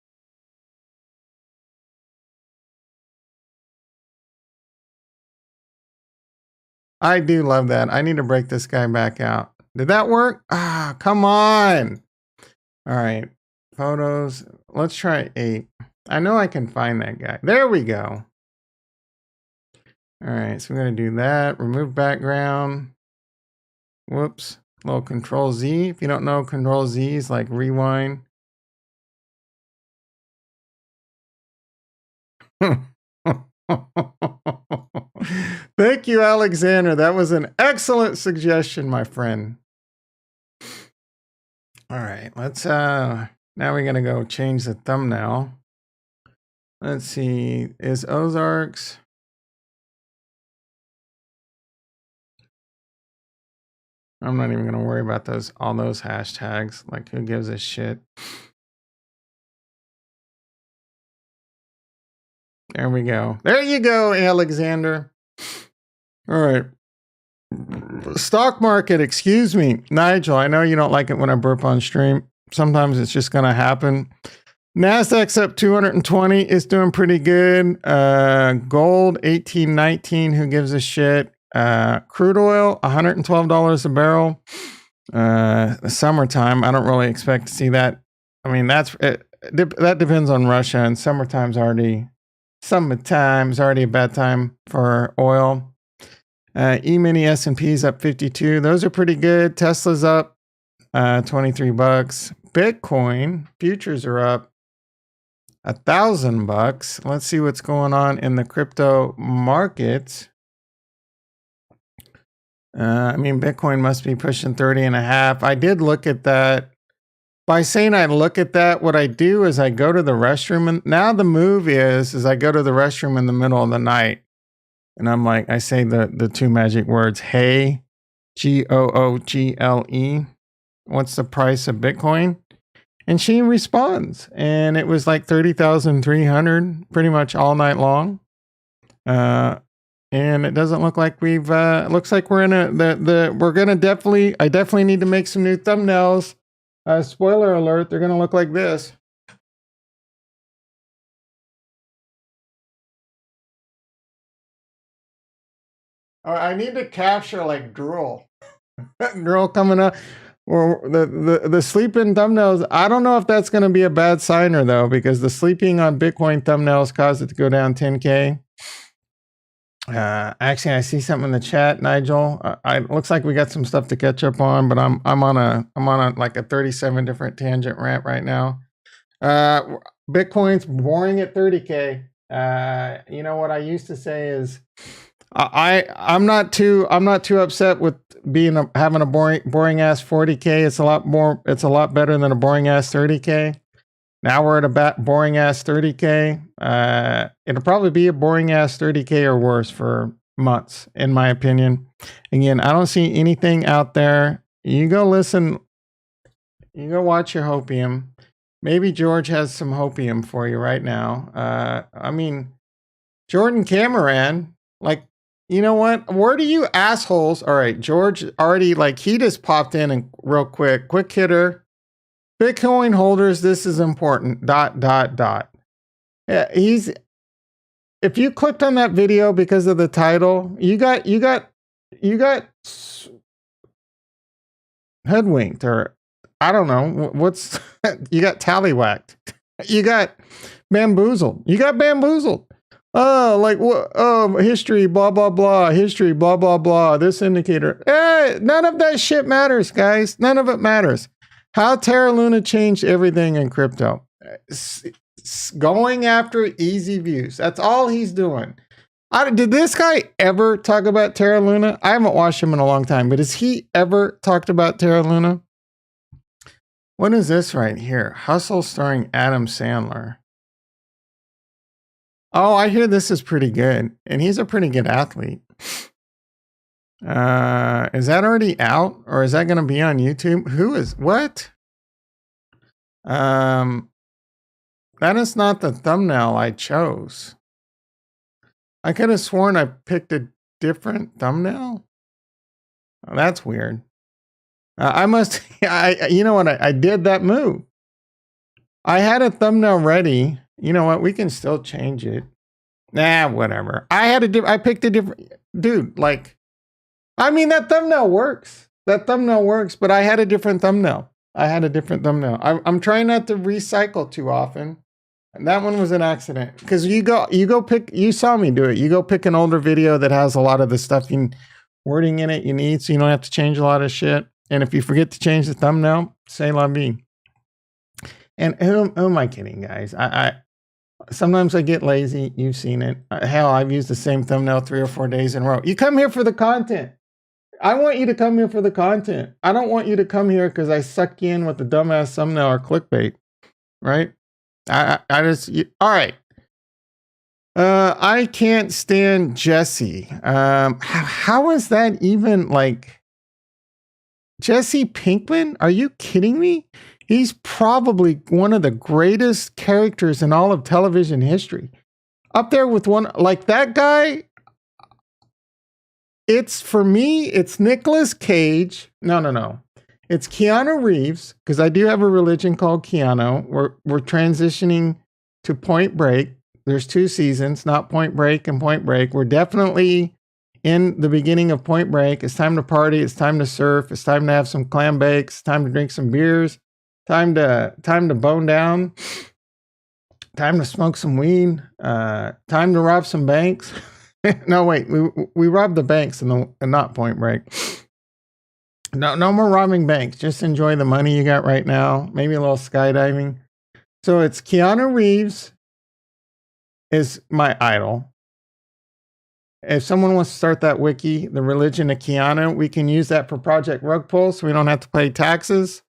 I do love that. I need to break this guy back out. Did that work? Come on. All right. Photos. Let's try 8. I know I can find that guy. There we go. All right. So we're going to do that. Remove background. Whoops. Little Control Z. If you don't know, Control Z is like rewind. Thank you, Alexander. That was an excellent suggestion, my friend. All right, let's now we're gonna go change the thumbnail. Let's see, is Ozarks? I'm not even gonna worry about all those hashtags. Like, who gives a shit? There we go. There you go, Alexander. All right. Stock market, excuse me. Nigel, I know you don't like it when I burp on stream. Sometimes it's just going to happen. NASDAQ's up 220. It's doing pretty good. Gold, 1819. Who gives a shit? Crude oil, $112 a barrel. Summertime, I don't really expect to see that. I mean, that depends on Russia, and summertime's already a bad time for oil. E-mini S&P's up 52. Those are pretty good. Tesla's up $23. Bitcoin futures are up $1,000. Let's see what's going on in the crypto markets. I mean, Bitcoin must be pushing 30.5. I did look at that. By saying I look at that, what I do is I go to the restroom, and now the move is I go to the restroom in the middle of the night, and I'm like, I say the 2 magic words, hey, Google, what's the price of Bitcoin? And she responds, and it was like 30,300 pretty much all night long. And it doesn't look like we've, looks like we're in I definitely need to make some new thumbnails. Spoiler alert, they're going to look like this. I need to capture like drool. Drool coming up. Or the sleeping thumbnails. I don't know if that's going to be a bad signer though, because the sleeping on Bitcoin thumbnails caused it to go down 10K. Actually, I see something in the chat, Nigel. It looks like we got some stuff to catch up on, but I'm on a like a 37 different tangent rant right now. Bitcoin's boring at 30K. You know what I used to say is, I'm not too upset with having a boring ass 40K. It's a lot better than a boring ass 30K. Now we're at a boring ass 30K. It'll probably be a boring ass 30K or worse for months, in my opinion. Again, I don't see anything out there. You go listen. You go watch your hopium. Maybe George has some hopium for you right now. I mean, Jordan Cameron, like, you know what? Where do you assholes? All right, George already, like, he just popped in and real quick hitter. Bitcoin holders, this is important. ... Yeah, if you clicked on that video because of the title, you got hoodwinked, or I don't know what's you got tallywhacked. You got bamboozled. Oh, like what? Oh, history, blah blah blah. History, blah blah blah. This indicator. None of that shit matters, guys. None of it matters. How Terra Luna changed everything in crypto. Going after easy views. That's all he's doing. Did this guy ever talk about Terra Luna? I haven't watched him in a long time, but has he ever talked about Terra Luna? What is this right here? Hustle starring Adam Sandler. Oh, I hear this is pretty good. And he's a pretty good athlete. Is that already out? Or is that going to be on YouTube? What? That is not the thumbnail I chose. I could have sworn I picked a different thumbnail. Oh, that's weird. You know what? I did that move. I had a thumbnail ready. You know what? We can still change it. Nah, whatever. I picked a different, dude. Like, I mean, that thumbnail works. But I had a different thumbnail. I'm trying not to recycle too often. And that one was an accident because you saw me do it. You go pick an older video that has a lot of the stuff wording in it you need, so you don't have to change a lot of shit. And if you forget to change the thumbnail, say la vie. And who am I kidding, guys? I sometimes I get lazy. You've seen it. Hell, I've used the same thumbnail 3 or 4 days in a row. You come here for the content. I want you to come here for the content. I don't want you to come here because I suck you in with the dumbass thumbnail or clickbait, right? All right. I can't stand Jesse. How is that even like Jesse Pinkman? Are you kidding me? He's probably one of the greatest characters in all of television history. Up there with one like that guy. For me, it's Nicolas Cage. No. It's Keanu Reeves, because I do have a religion called Keanu. We're transitioning to Point Break. There's 2 seasons, not Point Break and Point Break. We're definitely in the beginning of Point Break. It's time to party. It's time to surf. It's time to have some clam bakes. Time to drink some beers. Time to bone down. Time to smoke some weed. Time to rob some banks. No, wait. We robbed the banks and not Point Break. No more robbing banks. Just enjoy the money you got right now. Maybe a little skydiving. So it's Keanu Reeves is my idol. If someone wants to start that wiki, the religion of Keanu, we can use that for Project Rug Pull so we don't have to pay taxes.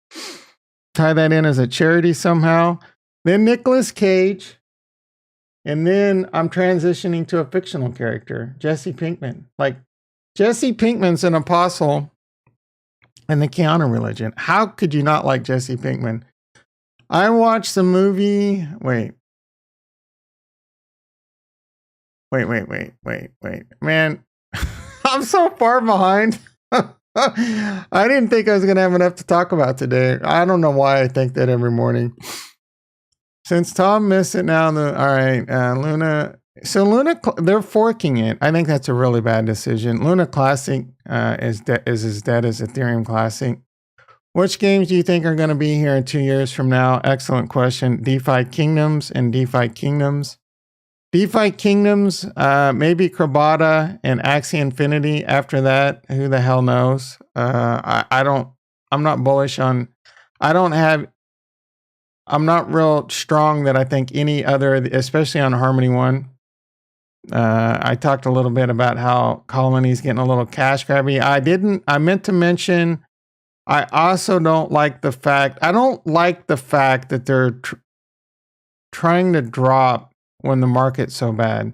Tie that in as a charity somehow. Then Nicolas Cage. And then I'm transitioning to a fictional character, Jesse Pinkman. Like, Jesse Pinkman's an apostle in the Keanu religion. How could you not like Jesse Pinkman? I watched the movie. Wait. Man, I'm so far behind. I didn't think I was going to have enough to talk about today. I don't know why I think that every morning. Since Tom missed it now, all right, Luna. So Luna, they're forking it. I think that's a really bad decision. Luna Classic is as dead as Ethereum Classic. Which games do you think are going to be here in 2 years from now? Excellent question. DeFi Kingdoms and DeFi Kingdoms. DeFi Kingdoms, maybe Krabata and Axie Infinity. After that, who the hell knows? I'm not bullish on, I'm not real strong that I think any other, especially on Harmony 1. I talked a little bit about how Colony's getting a little cash grabby. I meant to mention, I also don't like the fact that they're trying to drop when the market's so bad.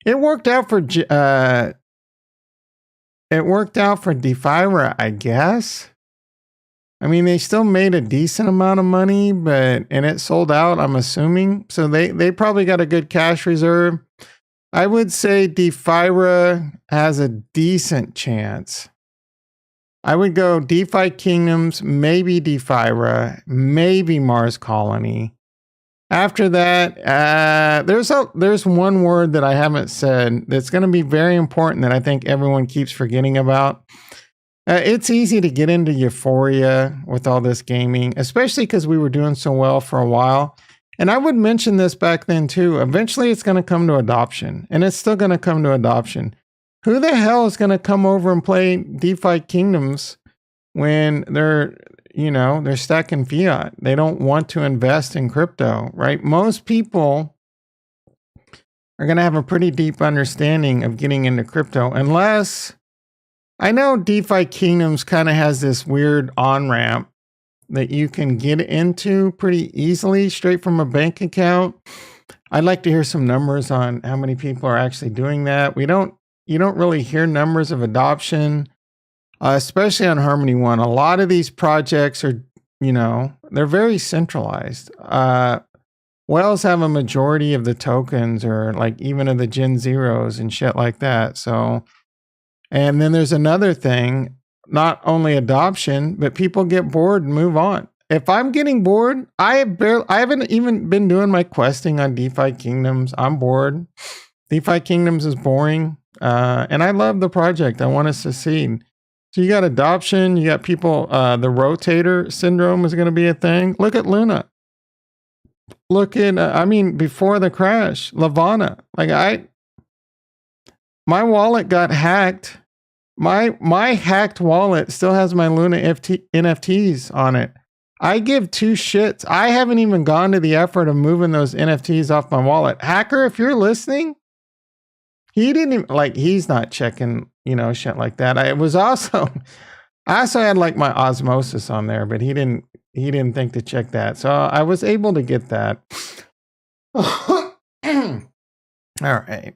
It worked out for DeFira, I guess. I mean, they still made a decent amount of money, and it sold out, I'm assuming. So they probably got a good cash reserve. I would say DeFira has a decent chance. I would go DeFi Kingdoms, maybe DeFi, maybe Mars Colony. After that, there's one word that I haven't said that's going to be very important that I think everyone keeps forgetting about. It's easy to get into euphoria with all this gaming, especially because we were doing so well for a while. And I would mention this back then too. Eventually, it's going to come to adoption, and it's still going to come to adoption. Who the hell is going to come over and play DeFi Kingdoms when they're stacking fiat? They don't want to invest in crypto, right? Most people are going to have a pretty deep understanding of getting into crypto, unless I know DeFi Kingdoms kind of has this weird on-ramp that you can get into pretty easily straight from a bank account. I'd like to hear some numbers on how many people are actually doing that. You don't really hear numbers of adoption, especially on Harmony One. A lot of these projects are, they're very centralized. Whales have a majority of the tokens, or like even of the Gen Zeros and shit like that. So, and then there's another thing, not only adoption, but people get bored and move on. If I'm getting bored, I haven't even been doing my questing on DeFi Kingdoms. I'm bored. DeFi Kingdoms is boring. And I love the project. I want to succeed. So you got adoption, you got people, the rotator syndrome is going to be a thing. Look at Luna. Look at, before the crash, Lavana. My wallet got hacked. My hacked wallet still has my Luna NFTs on it. I give two shits. I haven't even gone to the effort of moving those NFTs off my wallet. Hacker, if you're listening, he didn't even, he's not checking, shit like that. I also had my osmosis on there, but he didn't think to check that. So I was able to get that. All right.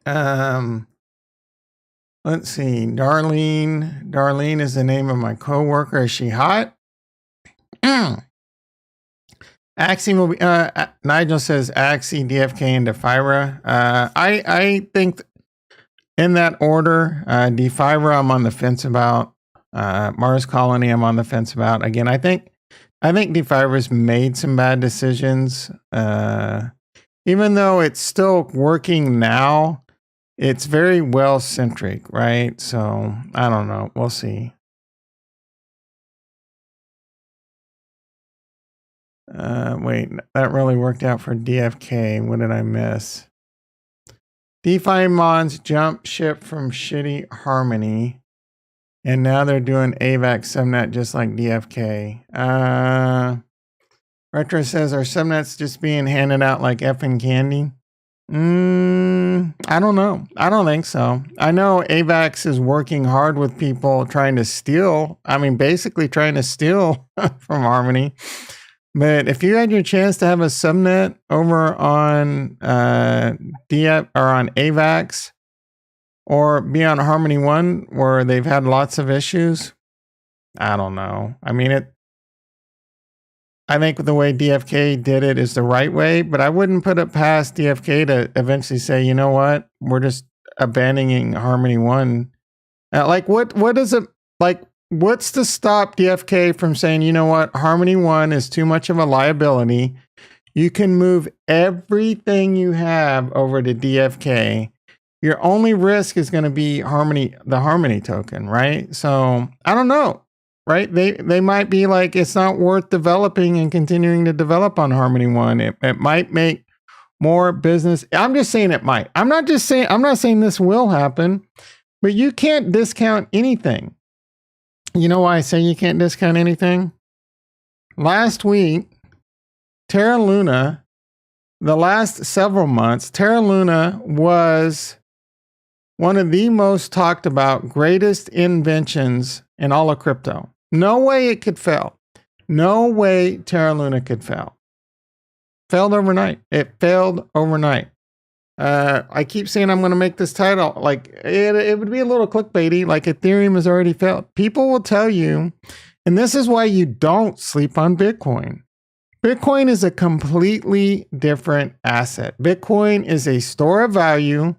Let's see. Darlene is the name of my coworker. Is she hot? Axie will be, Nigel says Axie, DFK, and Defira. I think in that order, Defira I'm on the fence about. Mars Colony I'm on the fence about. Again, I think Defira's made some bad decisions. Even though it's still working now, it's very well centric, right? So I don't know. We'll see. Wait, that really worked out for DFK. What did I miss? DeFi Mons jump ship from shitty Harmony, and now they're doing AVAX subnet just like DFK. Retro says, are subnets just being handed out like effing candy? I don't know. I don't think so. I know AVAX is working hard with people trying to steal. Basically trying to steal from Harmony. But if you had your chance to have a subnet over on DF or on AVAX, or be on Harmony One where they've had lots of issues, I don't know. I think the way DFK did it is the right way, but I wouldn't put it past DFK to eventually say, you know what, we're just abandoning Harmony One. What is it like? What's to stop DFK from saying, you know what, Harmony One is too much of a liability. You can move everything you have over to DFK. Your only risk is going to be the Harmony token, right? So I don't know, right? They might be like, it's not worth developing and continuing to develop on Harmony One. It might make more business. I'm just saying it might. I'm not saying this will happen, but you can't discount anything. You know why I say you can't discount anything? Last week, Terra Luna, the last several months, Terra Luna was one of the most talked about greatest inventions in all of crypto. No way it could fail. No way Terra Luna could fail. Failed overnight. It failed overnight. I keep saying I'm going to make this title. It would be a little clickbaity, like Ethereum has already failed. People will tell you, and this is why you don't sleep on Bitcoin. Bitcoin is a completely different asset. Bitcoin is a store of value.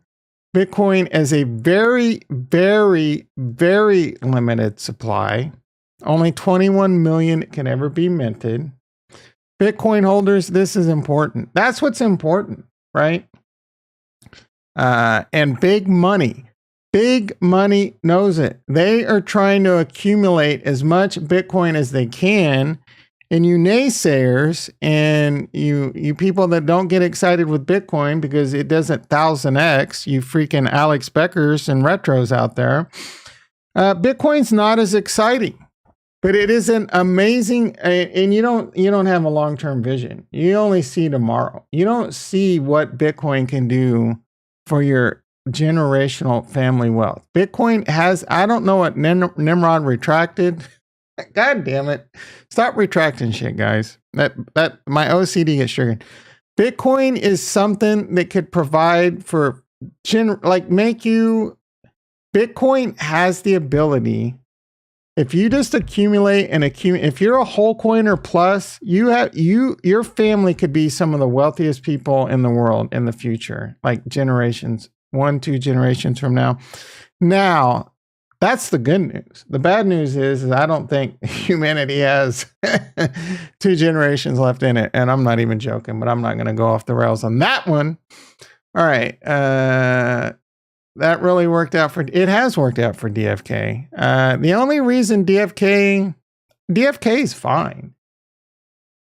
Bitcoin is a very, very, very limited supply. Only 21 million can ever be minted. Bitcoin holders, this is important. That's what's important, right? And big money knows it. They are trying to accumulate as much Bitcoin as they can. And you naysayers and you people that don't get excited with Bitcoin because it doesn't 1000x, you freaking Alex Beckers and retros out there. Bitcoin's not as exciting, but it is an amazing, and you don't have a long-term vision. You only see tomorrow. You don't see what Bitcoin can do for your generational family wealth. Bitcoin has, I don't know what Nimrod retracted. God damn it. Stop retracting shit, guys. That my OCD gets triggered. Bitcoin is something that could provide for Bitcoin has the ability, if you just accumulate, if you're a whole coiner plus, your family could be some of the wealthiest people in the world in the future, like generations, 1-2 generations from now. Now, that's the good news. The bad news is I don't think humanity has 2 generations left in it. And I'm not even joking, but I'm not going to go off the rails on that one. All right. That really worked out it has worked out for DFK. The only reason DFK is fine.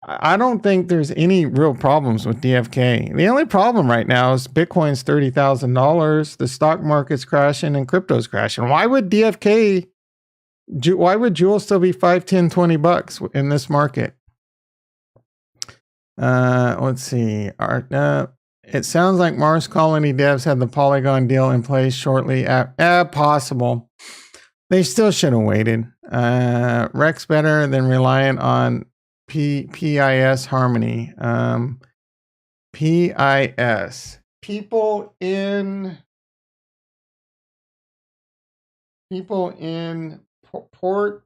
I don't think there's any real problems with DFK. The only problem right now is Bitcoin's $30,000, the stock market's crashing, and crypto's crashing. Why would Jewel still be $5, $10, $20 in this market? Let's see. It sounds like Mars Colony devs had the Polygon deal in place shortly after. Possible. They still should have waited. Rex better than relying on PIS Harmony. PIS. People in port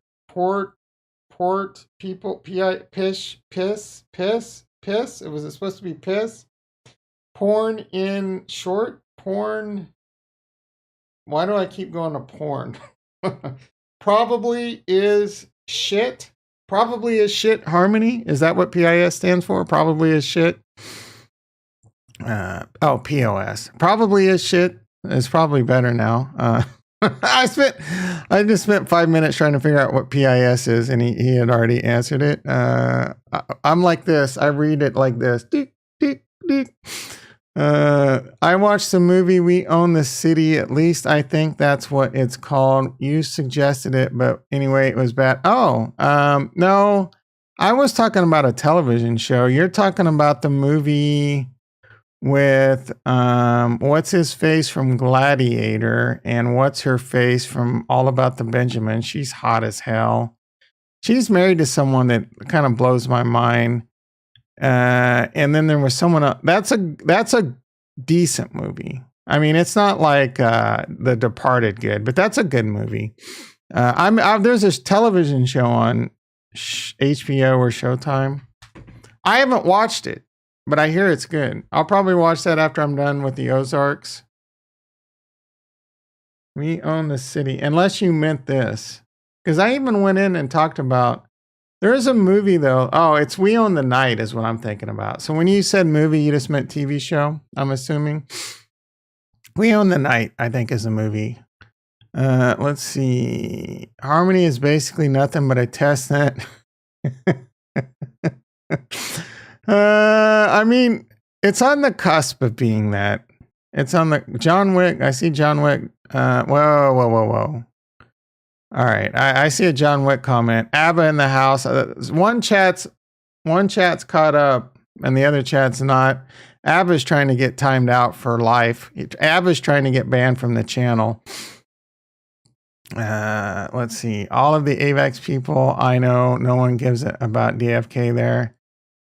people piss. Was it supposed to be piss? Porn in short porn. Why do I keep going to porn? Probably is shit. Probably is shit Harmony. Is that what PIS stands for? Probably is shit. POS. Probably is shit. It's probably better now. I just spent 5 minutes trying to figure out what PIS is, and he had already answered it. I'm like this. I read it like this. Dick, dick, dick. I watched the movie We Own the City. At least I think that's what it's called. You suggested it, but anyway, it was bad. No, I was talking about a television show. You're talking about the movie with what's his face from Gladiator and what's her face from All About the Benjamin. She's hot as hell. She's married to someone that kind of blows my mind. And then there was someone else. That's a decent movie. I mean, it's not like The Departed good, but that's a good movie. There's this television show on HBO or Showtime. I haven't watched it, but I hear it's good. I'll probably watch that after I'm done with the Ozarks. We Own the City, unless you meant this, because I even went in and talked about. There is a movie though. Oh, it's We Own the Night is what I'm thinking about. So when you said movie, you just meant TV show, I'm assuming. We Own the Night, I think, is a movie. Let's see. Harmony is basically nothing but a test net. I mean, it's on the cusp of being that. It's on the John Wick. I see John Wick. Whoa. All right, I see a John Wick comment. Abba in the house. One chat's caught up, and the other chat's not. Abba's trying to get timed out for life. Abba's trying to get banned from the channel. Let's see. All of the AVAX people I know, no one gives it about DFK there.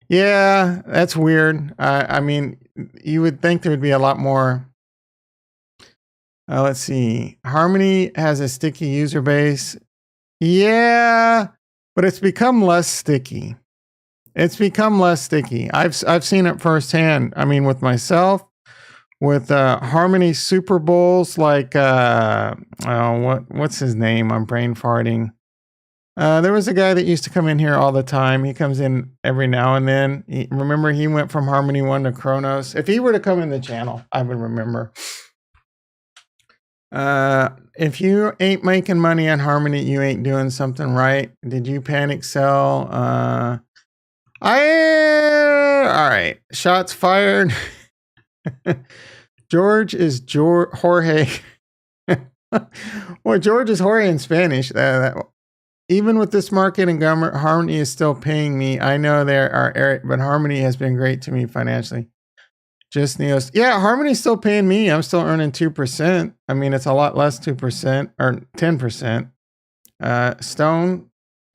Yeah, that's weird. I mean, you would think there would be a lot more. Let's see. Harmony has a sticky user base. Yeah, but it's become less sticky. I've seen it firsthand. I mean, with myself, with Harmony Super Bowls, like what's his name? I'm brain farting. There was a guy that used to come in here all the time. He comes in every now and then. Remember, he went from Harmony 1 to Kronos. If he were to come in the channel, I would remember. If you ain't making money on Harmony, you ain't doing something right. Did you panic sell? All right. Shots fired. George is Jorge. Well, George is Jorge in Spanish. Even with this market and government, Harmony is still paying me. I know there are, but Harmony has been great to me financially. Just Neos. Yeah, Harmony's still paying me. I'm still earning 2%. I mean, it's a lot less 2% or 10%.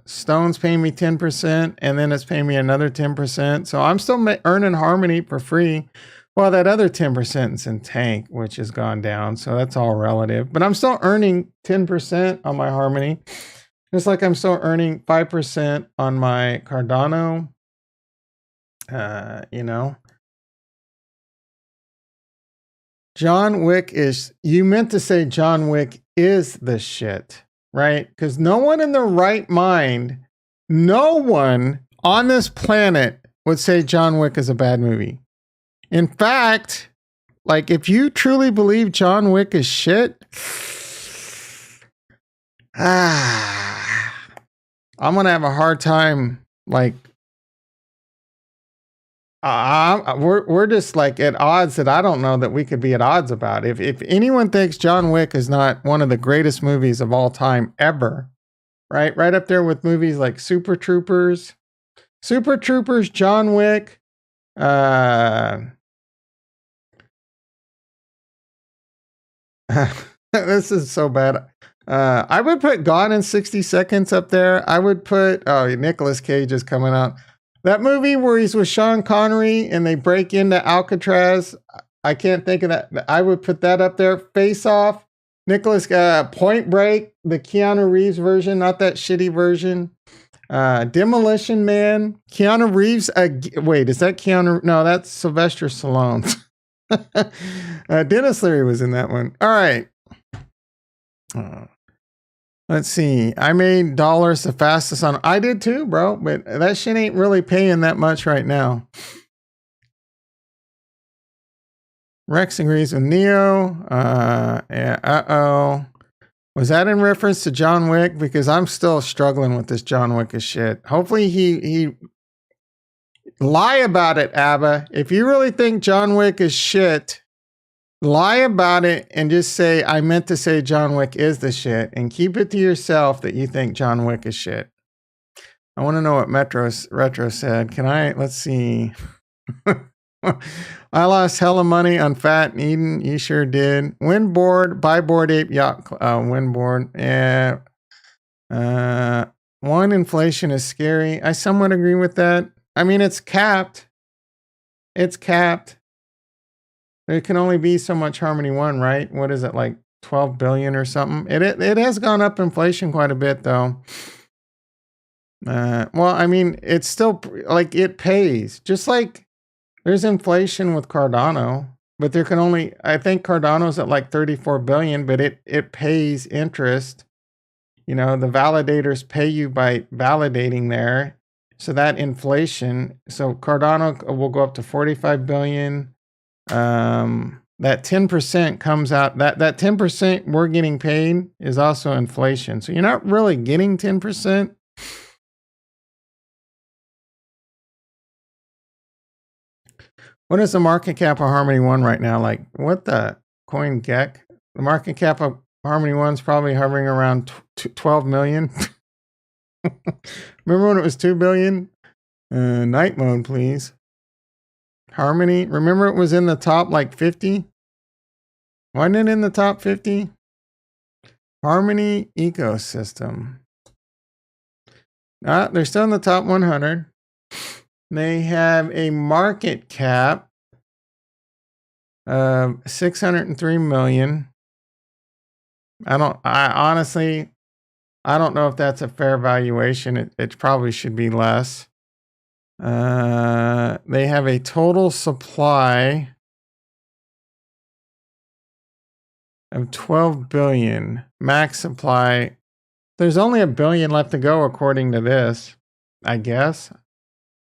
Stone's paying me 10%, and then it's paying me another 10%. So I'm still earning Harmony for free. Well, that other 10% is in Tank, which has gone down. So that's all relative. But I'm still earning 10% on my Harmony. Just like I'm still earning 5% on my Cardano. You know. John Wick is, you meant to say John Wick is the shit, right? Because no one in their right mind, no one on this planet would say John Wick is a bad movie. In fact, like if you truly believe John Wick is shit, I'm going to have a hard time, like, we're just like at odds that I don't know that we could be at odds about. If anyone thinks John Wick is not one of the greatest movies of all time ever, right up there with movies like Super Troopers, John Wick, this is so bad. I would put Gone in 60 Seconds up there. I would put, Nicolas Cage is coming out. That movie where he's with Sean Connery and they break into Alcatraz. I can't think of that. I would put that up there. Face Off. Point Break. The Keanu Reeves version, not that shitty version. Demolition Man. Keanu Reeves. Wait, is that Keanu? No, that's Sylvester Stallone. Dennis Leary was in that one. All right. Let's see. I made dollars the fastest on. I did too, bro. But that shit ain't really paying that much right now. Rex agrees with Neo. Was that in reference to John Wick? Because I'm still struggling with this John Wick of shit. Hopefully he lie about it, Abba. If you really think John Wick is shit, lie about it and just say, I meant to say John Wick is the shit, and keep it to yourself that you think John Wick is shit. I want to know what Retro said. Let's see. I lost hella money on Fat and Eden. You sure did. Win board, buy Bored Ape Yacht, win board. Yeah. One, inflation is scary. I somewhat agree with that. I mean, it's capped. It's capped. There can only be so much Harmony 1, right? What is it, like 12 billion or something? It has gone up inflation quite a bit, though. Well, I mean, it's still, like, it pays. Just like there's inflation with Cardano, but there can only, I think Cardano's at like 34 billion, but it pays interest. You know, the validators pay you by validating there. So that inflation, so Cardano will go up to 45 billion. That 10% comes out, that 10% we're getting paid is also inflation. So you're not really getting 10%. What is the market cap of Harmony 1 right now? Like, what the coin geck? The market cap of Harmony 1 is probably hovering around 12 million. Remember when it was 2 billion? Night mode, please. Harmony, remember it was in the top like 50? Wasn't it in the top 50? Harmony ecosystem. They're still in the top 100. They have a market cap of 603 million. Honestly, I don't know if that's a fair valuation. It probably should be less. They have a total supply of 12 billion. Max supply There's only 1 billion left to go according to this, I guess.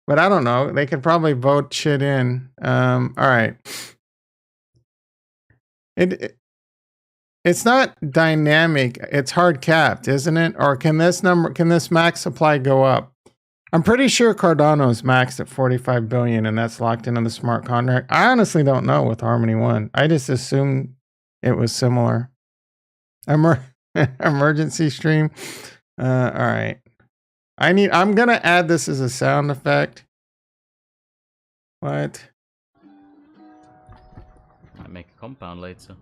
But I don't know. They could probably vote shit in. All right. It's not dynamic. It's hard capped, isn't it? Or can this max supply go up? I'm pretty sure Cardano's maxed at 45 billion and that's locked into the smart contract. I honestly don't know with Harmony One. I just assumed it was similar. Emergency stream. All right. I'm gonna add this as a sound effect. What? Might make a compound later.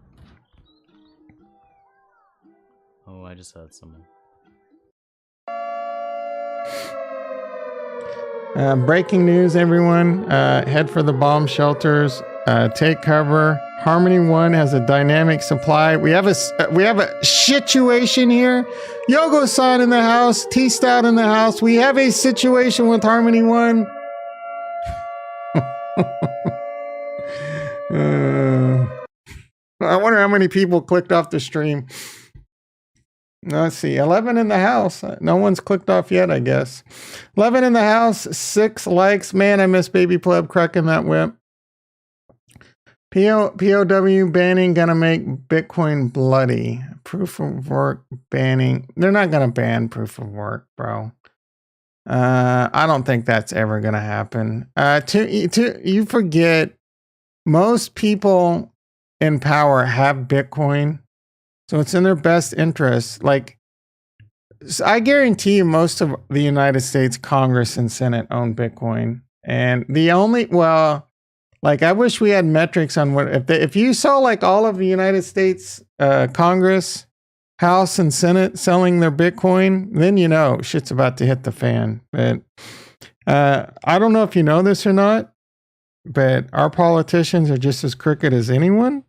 Oh, I just heard someone. Breaking news, everyone. Head for the bomb shelters. Take cover. Harmony One has a dynamic supply. We have a situation here. Yogo-san in the house. T-Stout in the house. We have a situation with Harmony One. I wonder how many people clicked off the stream. Let's see, 11 in the house. No one's clicked off yet, I guess. 11 in the house, 6 likes. Man, I miss Baby Pleb cracking that whip. POW banning gonna make Bitcoin bloody. Proof of work banning. They're not gonna ban proof of work, bro. I don't think that's ever gonna happen. You forget, most people in power have Bitcoin. So it's in their best interest. Like, I guarantee you most of the United States Congress and Senate own Bitcoin. And I wish we had metrics on what, if you saw like all of the United States Congress, House and Senate selling their Bitcoin, then you know shit's about to hit the fan. But I don't know if you know this or not, but our politicians are just as crooked as anyone.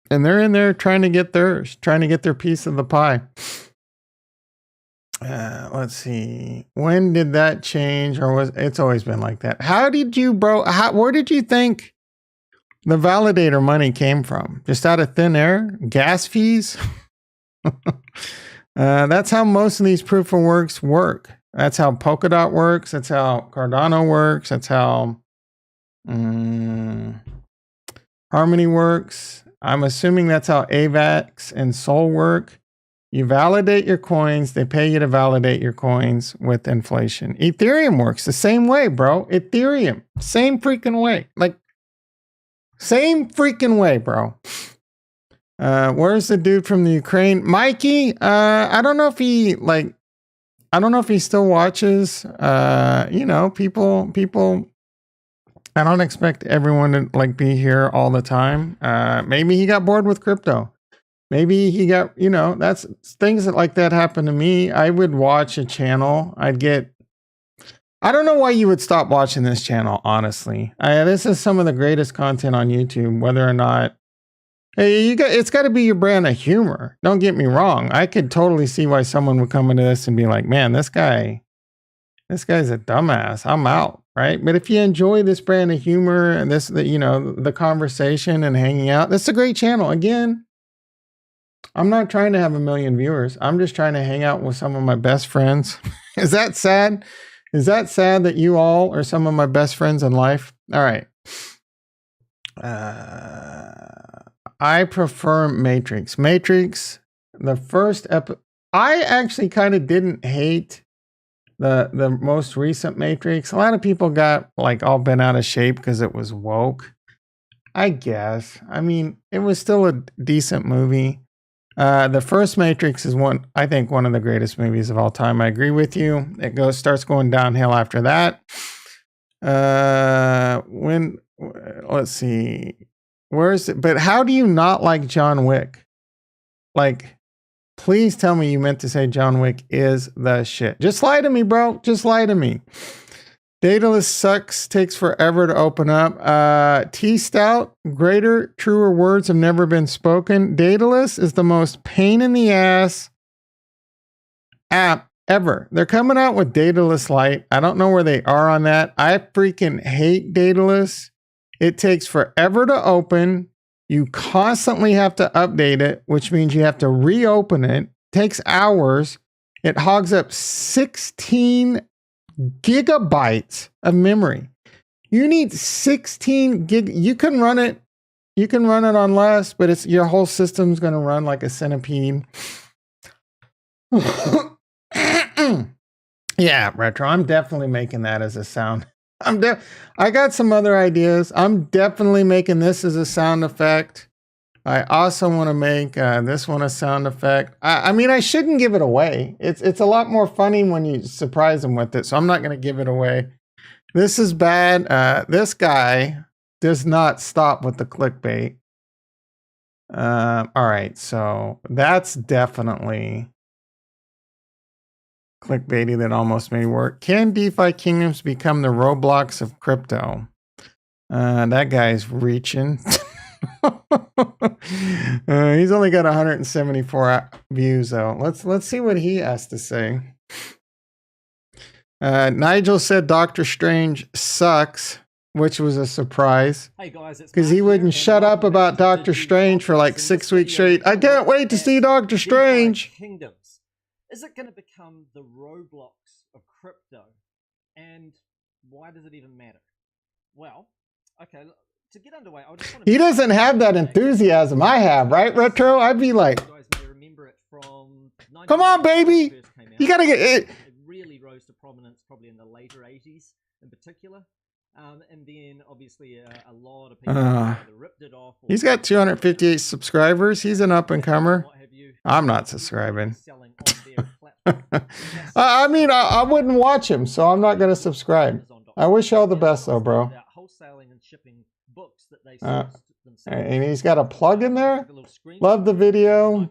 And they're in there trying to get theirs, trying to get their piece of the pie. Let's see. When did that change? Or it's always been like that? How did you, bro? Where did you think the validator money came from? Just out of thin air? Gas fees? That's how most of these proof of works work. That's how Polkadot works. That's how Cardano works. That's how Harmony works. I'm assuming that's how AVAX and Sol work. You validate your coins. They pay you to validate your coins with inflation. Ethereum works the same way, bro. Ethereum, same freaking way. Like, same freaking way, bro. Where's the dude from the Ukraine? Mikey, I don't know if he still watches. People. I don't expect everyone to like be here all the time. Maybe he got bored with crypto. Maybe he got, that's things that like that happen to me. I would watch a channel. I don't know why you would stop watching this channel, honestly. This is some of the greatest content on YouTube, whether or not, hey, it's got to be your brand of humor. Don't get me wrong. I could totally see why someone would come into this and be like, man, this guy's a dumbass. I'm out. Right. But if you enjoy this brand of humor and the conversation and hanging out, that's a great channel. Again, I'm not trying to have 1 million viewers. I'm just trying to hang out with some of my best friends. Is that sad? Is that sad that you all are some of my best friends in life? All right. I prefer Matrix. Matrix, the first I actually kind of didn't hate the most recent Matrix. A lot of people got like all bent out of shape because it was woke. I guess. I mean, it was still a decent movie. The first Matrix is I think one of the greatest movies of all time. I agree with you. It starts going downhill after that. Let's see. But how do you not like John Wick? Like, please tell me you meant to say John Wick is the shit. Just lie to me, bro. Just lie to me. Dataless sucks. Takes forever to open up. T-Stout. Greater, truer words have never been spoken. Dataless is the most pain in the ass app ever. They're coming out with Dataless Lite. I don't know where they are on that. I freaking hate Dataless. It takes forever to open. You constantly have to update it, which means you have to reopen it. takes hours. It hogs up 16 gigabytes of memory. You need 16 gig. You can run it on less, but it's your whole system's going to run like a centipede. Yeah, Retro. I'm definitely making that as a sound. I got some other ideas. I'm definitely making this as a sound effect. I also want to make this one a sound effect. I mean, I shouldn't give it away. It's a lot more funny when you surprise them with it. So I'm not going to give it away. This is bad. This guy does not stop with the clickbait. All right, so that's definitely clickbaity that almost made work. Can DeFi kingdoms become the Roblox of crypto? That guy's reaching. He's only got 174 views though. Let's see what he has to say. Nigel said Doctor Strange sucks, which was a surprise. Hey guys, because he wouldn't shut up about Doctor Strange for like 6 weeks straight. I can't wait to see Doctor Strange. Kingdoms. Is it going to become the Roblox of crypto? And why does it even matter? Well, okay, to get underway, I just want to... He doesn't have that enthusiasm I have, right, Retro? I'd be like, you guys may remember it from come on, baby. You got to get it. It really rose to prominence probably in the later 80s in particular. And then obviously a lot of people either ripped it off. He's got 258 subscribers. He's an up-and-comer. I'm not subscribing. I mean, I wouldn't watch him, so I'm not going to subscribe. I wish you all the best, though, bro. Wholesaling and shipping books that they and he's got a plug in there. Love the video.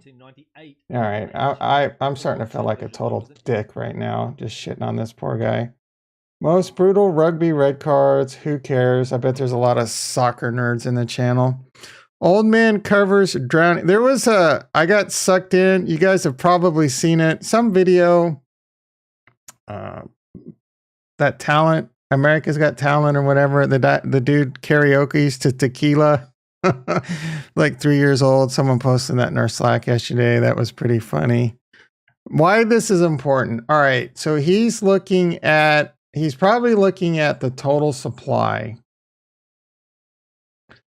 All right, I'm starting to feel like a total dick right now, just shitting on this poor guy. Most brutal rugby red cards. Who cares? I bet there's a lot of soccer nerds in the channel. Old man covers drowning. There was I got sucked in. You guys have probably seen it. Some video. That talent, America's Got Talent or whatever. The dude karaoke's to Tequila. Like 3 years old. Someone posted that in our Slack yesterday. That was pretty funny. Why this is important. All right. So he's probably looking at the total supply.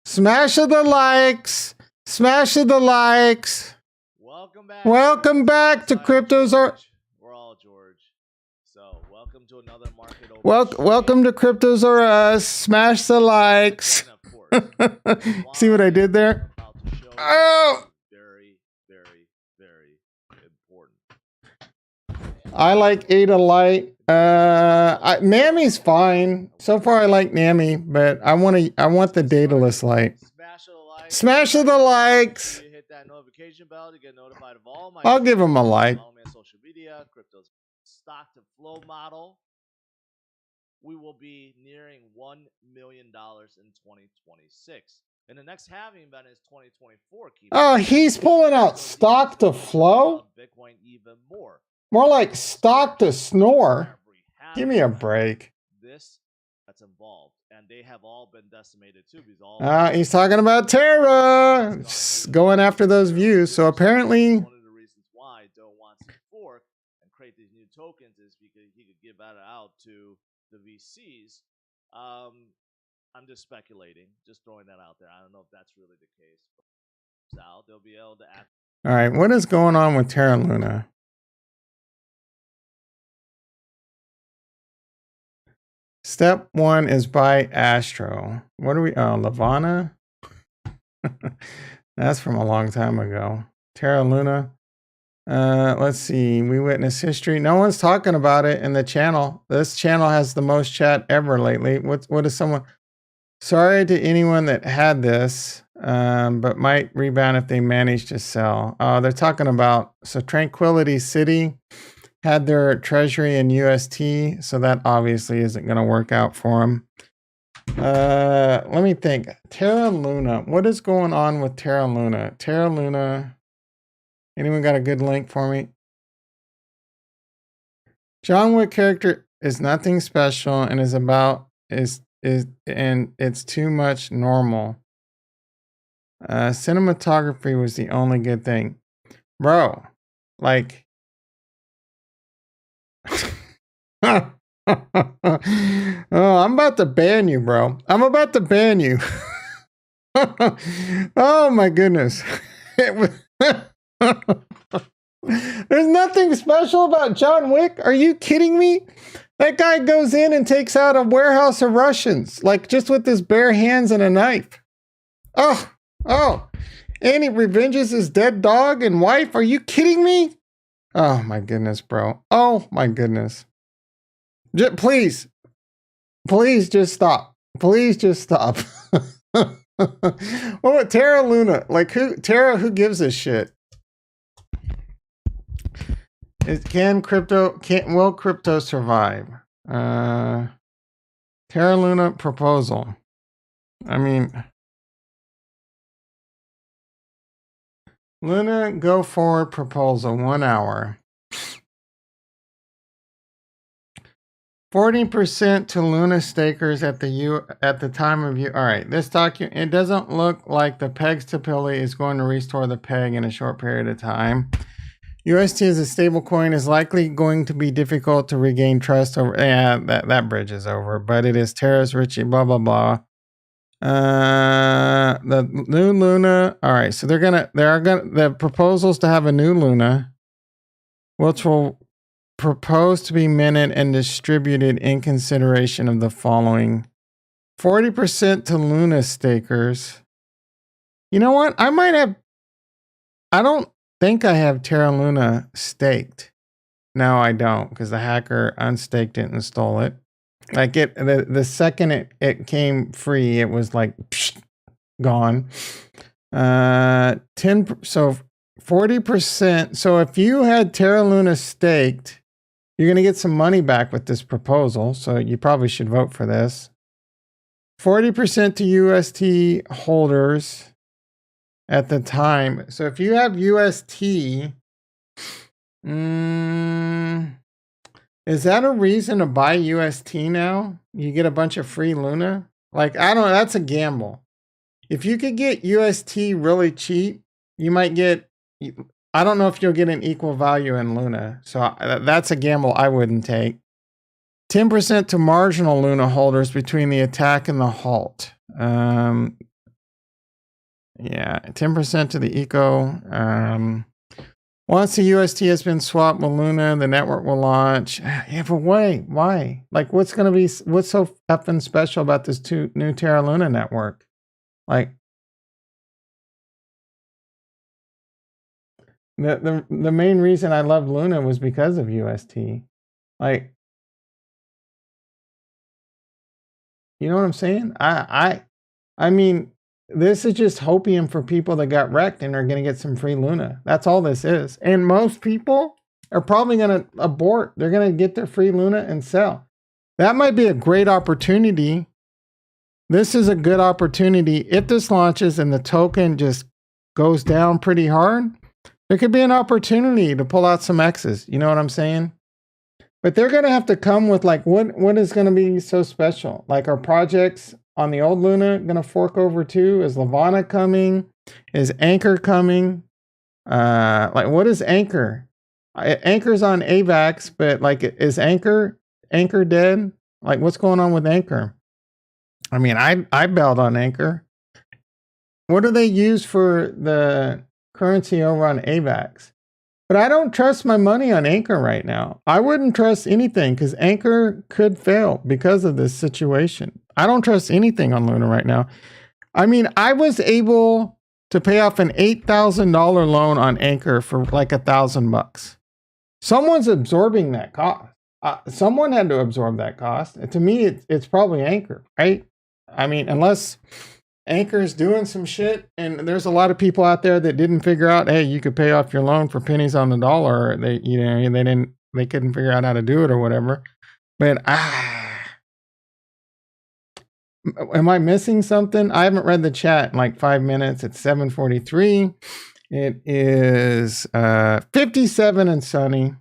Smash of the likes. Smash of the likes. Welcome back. Welcome back to Cryptosaur. We're all George. So welcome to another market. Welcome to Cryptosaurus. Smash the likes. See what I did there? Oh! Very, very, very important. I like Ada Light. Nami's fine. So far I like Nami, but I want the dataless light. Smash of the likes. Hit that notification bell to get notified of all my I'll give him a like. Social media, crypto's stock to flow model. We will be nearing $1 million in 2026. And the next halving event is 2024. Oh, he's pulling out stock to flow? Bitcoin even more. More like stock to snore. Give me a break. That's involved, and they have all been decimated too. He's talking about Terra, just going after those views. So apparently, one of the reasons why Doe wants to fork and create these new tokens is because he could give that out to the VCs. I'm just speculating, just throwing that out there. I don't know if that's really the case. But they'll be able to act. All right, what is going on with Terra Luna? Step 1 is buy Astro. What are we? Oh, Lavana? That's from a long time ago. Terra Luna. Let's see. We witness history. No one's talking about it in the channel. This channel has the most chat ever lately. What is someone? Sorry to anyone that had this, but might rebound if they manage to sell. They're talking about, so Tranquility City had their treasury in UST, so that obviously isn't going to work out for them. Let me think. Terra Luna. What is going on with Terra Luna? Terra Luna. Anyone got a good link for me? John Wick character is nothing special and and it's too much normal. Cinematography was the only good thing. Bro, Like, oh, I'm about to ban you, bro. I'm about to ban you. Oh my goodness. There's nothing special about John Wick. Are you kidding me? That guy goes in and takes out a warehouse of Russians, like just with his bare hands and a knife. Oh, and he revenges his dead dog and wife. Are you kidding me? Oh my goodness, bro. Oh my goodness. Please just stop. Please just stop. What about Terra Luna? Like who gives a shit? Will crypto survive? Terra Luna proposal. I mean, Luna go forward proposal 1 hour. 40% to Luna stakers at the time of you. All right, this document, it doesn't look like the peg stability is going to restore the peg in a short period of time. UST as a stable coin is likely going to be difficult to regain trust over. Yeah, that bridge is over, but it is Terra's Richie, blah, blah, blah. The new Luna. All right, so the proposals to have a new Luna, which will propose to be minted and distributed in consideration of the following: 40% to Luna stakers. You know what? I don't think I have Terra Luna staked. No, I don't, because the hacker unstaked it and stole it. Like the second it came free, it was like gone. 40%. So if you had Terra Luna staked, you're gonna get some money back with this proposal. So you probably should vote for this. 40% to UST holders at the time. So if you have UST, is that a reason to buy UST now? You get a bunch of free Luna? Like, I don't know. That's a gamble. If you could get UST really cheap, you might get, I don't know if you'll get an equal value in Luna. So that's a gamble I wouldn't take. 10% to marginal Luna holders between the attack and the halt. Yeah, 10% to the eco. Once the UST has been swapped with Luna, the network will launch. Yeah, but why? Like, what's so effing special about this new Terra Luna network? Like, the main reason I loved Luna was because of UST. Like, you know what I'm saying? I mean, this is just hopium for people that got wrecked and are going to get some free Luna. That's all this is. And most people are probably going to abort. They're going to get their free Luna and sell. That might be a great opportunity. This is a good opportunity. If this launches and the token just goes down pretty hard, there could be an opportunity to pull out some X's. You know what I'm saying? But they're going to have to come with like, what is going to be so special? Like, our projects on the old Luna going to fork over too? Is Lavana coming? Is Anchor coming? Like, what is Anchor? Anchor's on AVAX, but like, is Anchor dead? Like, what's going on with Anchor? I mean, I bailed on Anchor. What do they use for the currency over on AVAX? But I don't trust my money on Anchor right now. I wouldn't trust anything because Anchor could fail because of this situation. I don't trust anything on Luna right now. I mean, I was able to pay off an $8,000 loan on Anchor for like $1,000. Someone's absorbing that cost. Someone had to absorb that cost. To me, it's probably Anchor, right? I mean, unless Anchor is doing some shit, and there's a lot of people out there that didn't figure out, hey, you could pay off your loan for pennies on the dollar. They couldn't figure out how to do it or whatever. But am I missing something? I haven't read the chat in like 5 minutes. It's 7:43. It is 57 and sunny.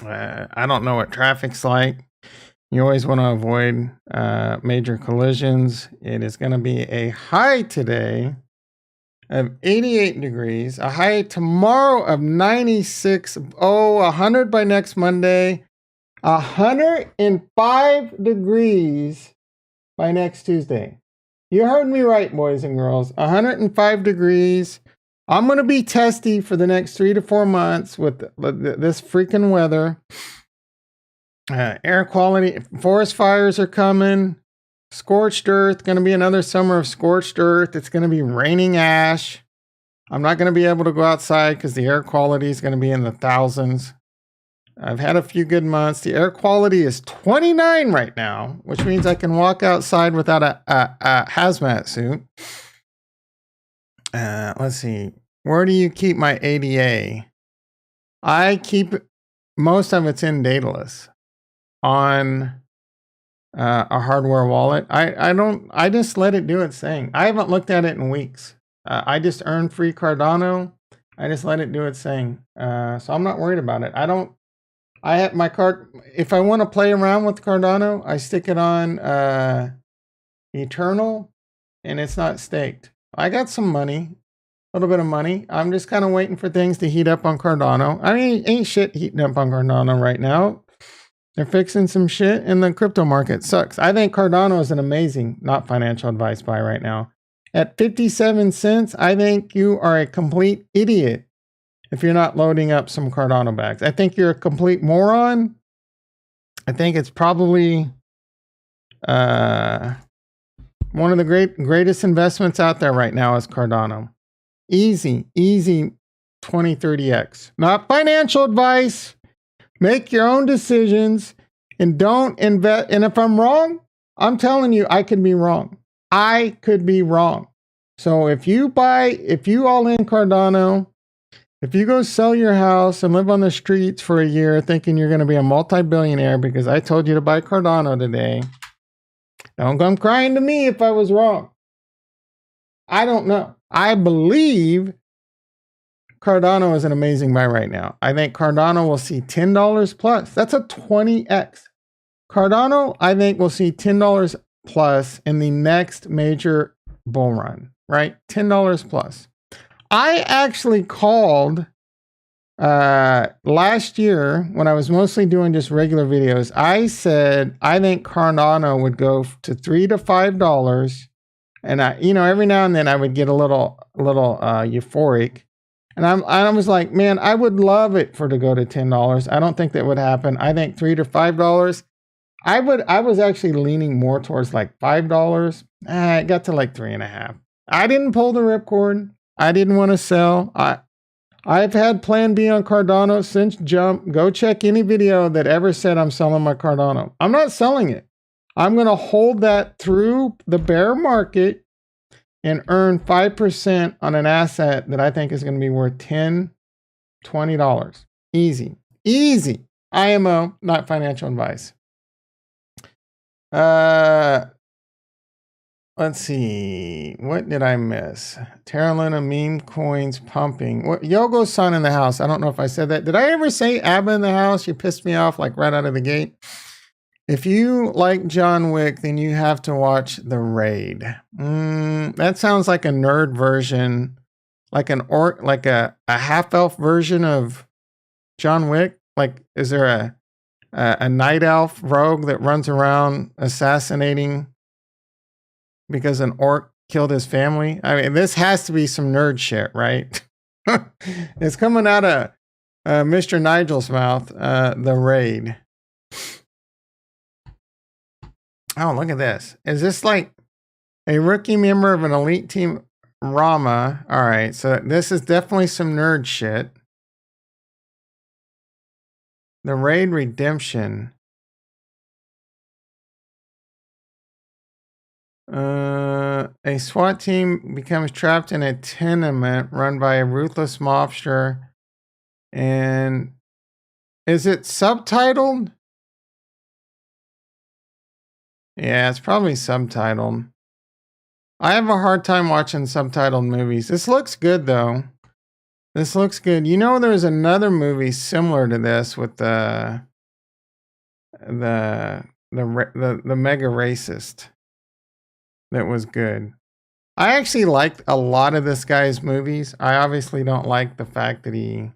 I don't know what traffic's like. You always want to avoid major collisions. It is going to be a high today of 88 degrees, a high tomorrow of 96, 100 by next Monday, 105 degrees by next Tuesday. You heard me right, boys and girls. 105 degrees. I'm going to be testy for the next 3 to 4 months with this freaking weather. Air quality, forest fires are coming. Scorched earth, going to be another summer of scorched earth. It's going to be raining ash. I'm not going to be able to go outside because the air quality is going to be in the thousands. I've had a few good months. The air quality is 29 right now, which means I can walk outside without a hazmat suit. Let's see. Where do you keep my ADA? I keep most of it's in Daedalus on a hardware wallet. I just let it do its thing. I haven't looked at it in weeks. I just earned free Cardano. I just let it do its thing. So I'm not worried about it. I have my card. If I want to play around with Cardano, I stick it on Eternal, and it's not staked. I got some money, a little bit of money. I'm just kind of waiting for things to heat up on Cardano. I mean, ain't shit heating up on Cardano right now. They're fixing some shit, and the crypto market sucks. I think Cardano is an amazing, not financial advice buy right now. At 57 cents, I think you are a complete idiot if you're not loading up some Cardano bags. I think you're a complete moron. I think it's probably one of the greatest investments out there right now is Cardano. Easy 20-30x. Not financial advice. Make your own decisions and don't invest. And if I'm wrong, I'm telling you, I could be wrong. I could be wrong. So if you all in Cardano, if you go sell your house and live on the streets for a year thinking you're going to be a multi-billionaire because I told you to buy Cardano today, don't come crying to me if I was wrong. I don't know. I believe Cardano is an amazing buy right now. I think Cardano will see $10 plus. That's a 20x. Cardano, I think, will see $10 plus in the next major bull run, right? $10 plus. I actually called last year when I was mostly doing just regular videos. I said I think Cardano would go to $3 to $5, and every now and then I would get a little euphoric, and I was like, man, I would love it to go to $10. I don't think that would happen. I think $3 to $5. I was actually leaning more towards like $5. It got to like 3.5. I didn't pull the ripcord. I didn't want to sell. I've had plan B on Cardano since jump. Go check any video that ever said I'm selling my Cardano. I'm not selling it. I'm going to hold that through the bear market and earn 5% on an asset that I think is going to be worth $10, $20. Easy. IMO, not financial advice. Let's see. What did I miss? Terra Luna meme coins pumping. What? Yogo-san in the house. I don't know if I said that. Did I ever say ABBA in the house? You pissed me off like right out of the gate. If you like John Wick, then you have to watch The Raid. That sounds like a nerd version, like a half-elf version of John Wick. Like, is there a night elf rogue that runs around assassinating because an orc killed his family? I mean, this has to be some nerd shit, right? It's coming out of Mr. Nigel's mouth, The Raid. Oh, look at this. Is this like a rookie member of an elite team? Rama. All right, so this is definitely some nerd shit. The Raid Redemption. A SWAT team becomes trapped in a tenement run by a ruthless mobster. And is it subtitled? Yeah, it's probably subtitled. I have a hard time watching subtitled movies. This looks good though. This looks good. You know, there's another movie similar to this with the mega racist that was good. I actually liked a lot of this guy's movies. I obviously don't like the fact that he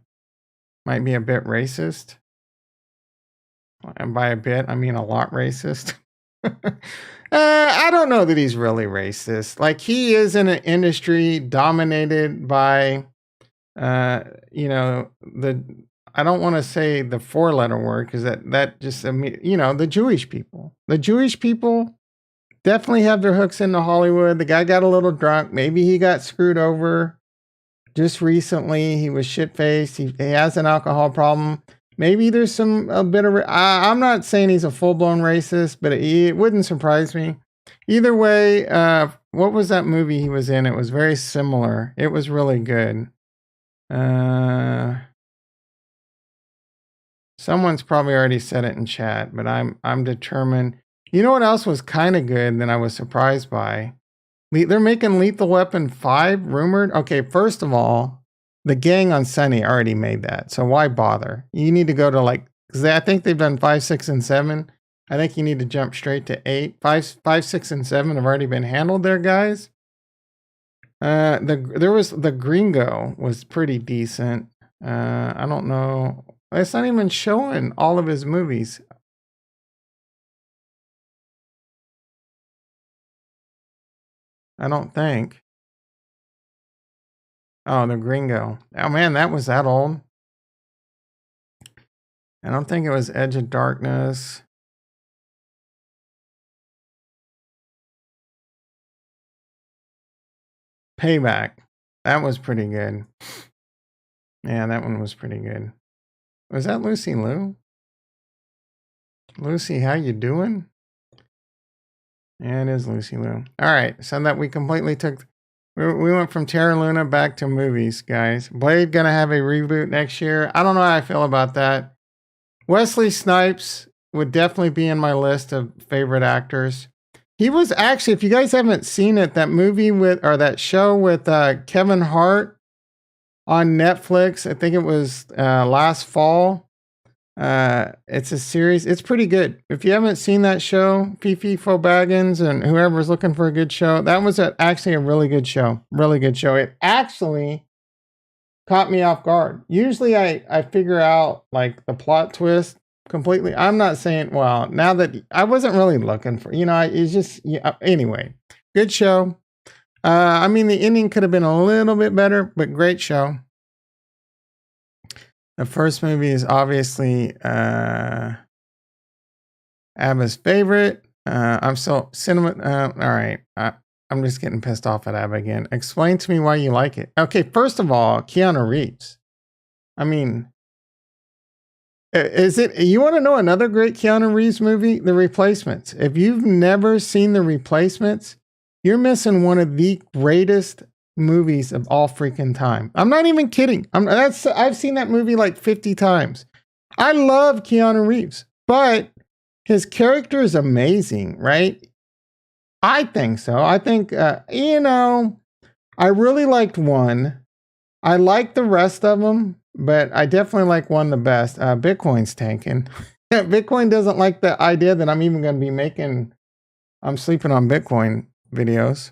might be a bit racist. And by a bit, I mean a lot racist. I don't know that he's really racist. Like, he is in an industry dominated by, you know, I don't want to say the 4-letter word because that just, you know, the Jewish people. The Jewish people definitely have their hooks into Hollywood. The guy got a little drunk. Maybe he got screwed over just recently. He was shit-faced. He has an alcohol problem. Maybe there's a bit of, I'm not saying he's a full-blown racist, but it wouldn't surprise me. Either way, what was that movie he was in? It was very similar. It was really good. Someone's probably already said it in chat, but I'm determined. You know what else was kind of good that I was surprised by? They're making Lethal Weapon 5 rumored. Okay, first of all, the gang on Sunny already made that. So why bother? You need to go to because I think they've done 5, 6, and 7. I think you need to jump straight to 8. 5, 6, and 7 have already been handled there, guys. The Gringo was pretty decent. I don't know. It's not even showing all of his movies. I don't think. Oh, the Gringo. Oh man, that was that old. I don't think it was Edge of Darkness. Payback. That was pretty good. Yeah, that one was pretty good. Was that Lucy Liu? Lucy, how you doing? Yeah, it is Lucy Liu. All right, so that we completely took... We went from Terra Luna back to movies, guys. Blade gonna have a reboot next year. I don't know how I feel about that. Wesley Snipes would definitely be in my list of favorite actors. He was actually, if you guys haven't seen it, that movie that show with Kevin Hart on Netflix. I think it was last fall. It's a series. It's pretty good. If you haven't seen that show, Fifi Fobaggins and whoever's looking for a good show, that was actually a really good show. Really good show. It actually caught me off guard. Usually I figure out like the plot twist completely. I'm not saying, well, now that I wasn't really looking for, it's just, anyway, good show. I mean, the ending could have been a little bit better, but great show. The first movie is obviously Abba's favorite. I'm still cinema. All right. I'm just getting pissed off at Abba again. Explain to me why you like it. Okay, first of all, Keanu Reeves. I mean, you want to know another great Keanu Reeves movie? The Replacements. If you've never seen The Replacements, you're missing one of the greatest movies of all freaking time. I'm not even kidding. I've seen that movie like 50 times. I love Keanu Reeves, but his character is amazing, right? I think so. I think, I really liked one. I like the rest of them, but I definitely like one the best. Bitcoin's tanking. Bitcoin doesn't like the idea that I'm even going to be I'm sleeping on Bitcoin videos.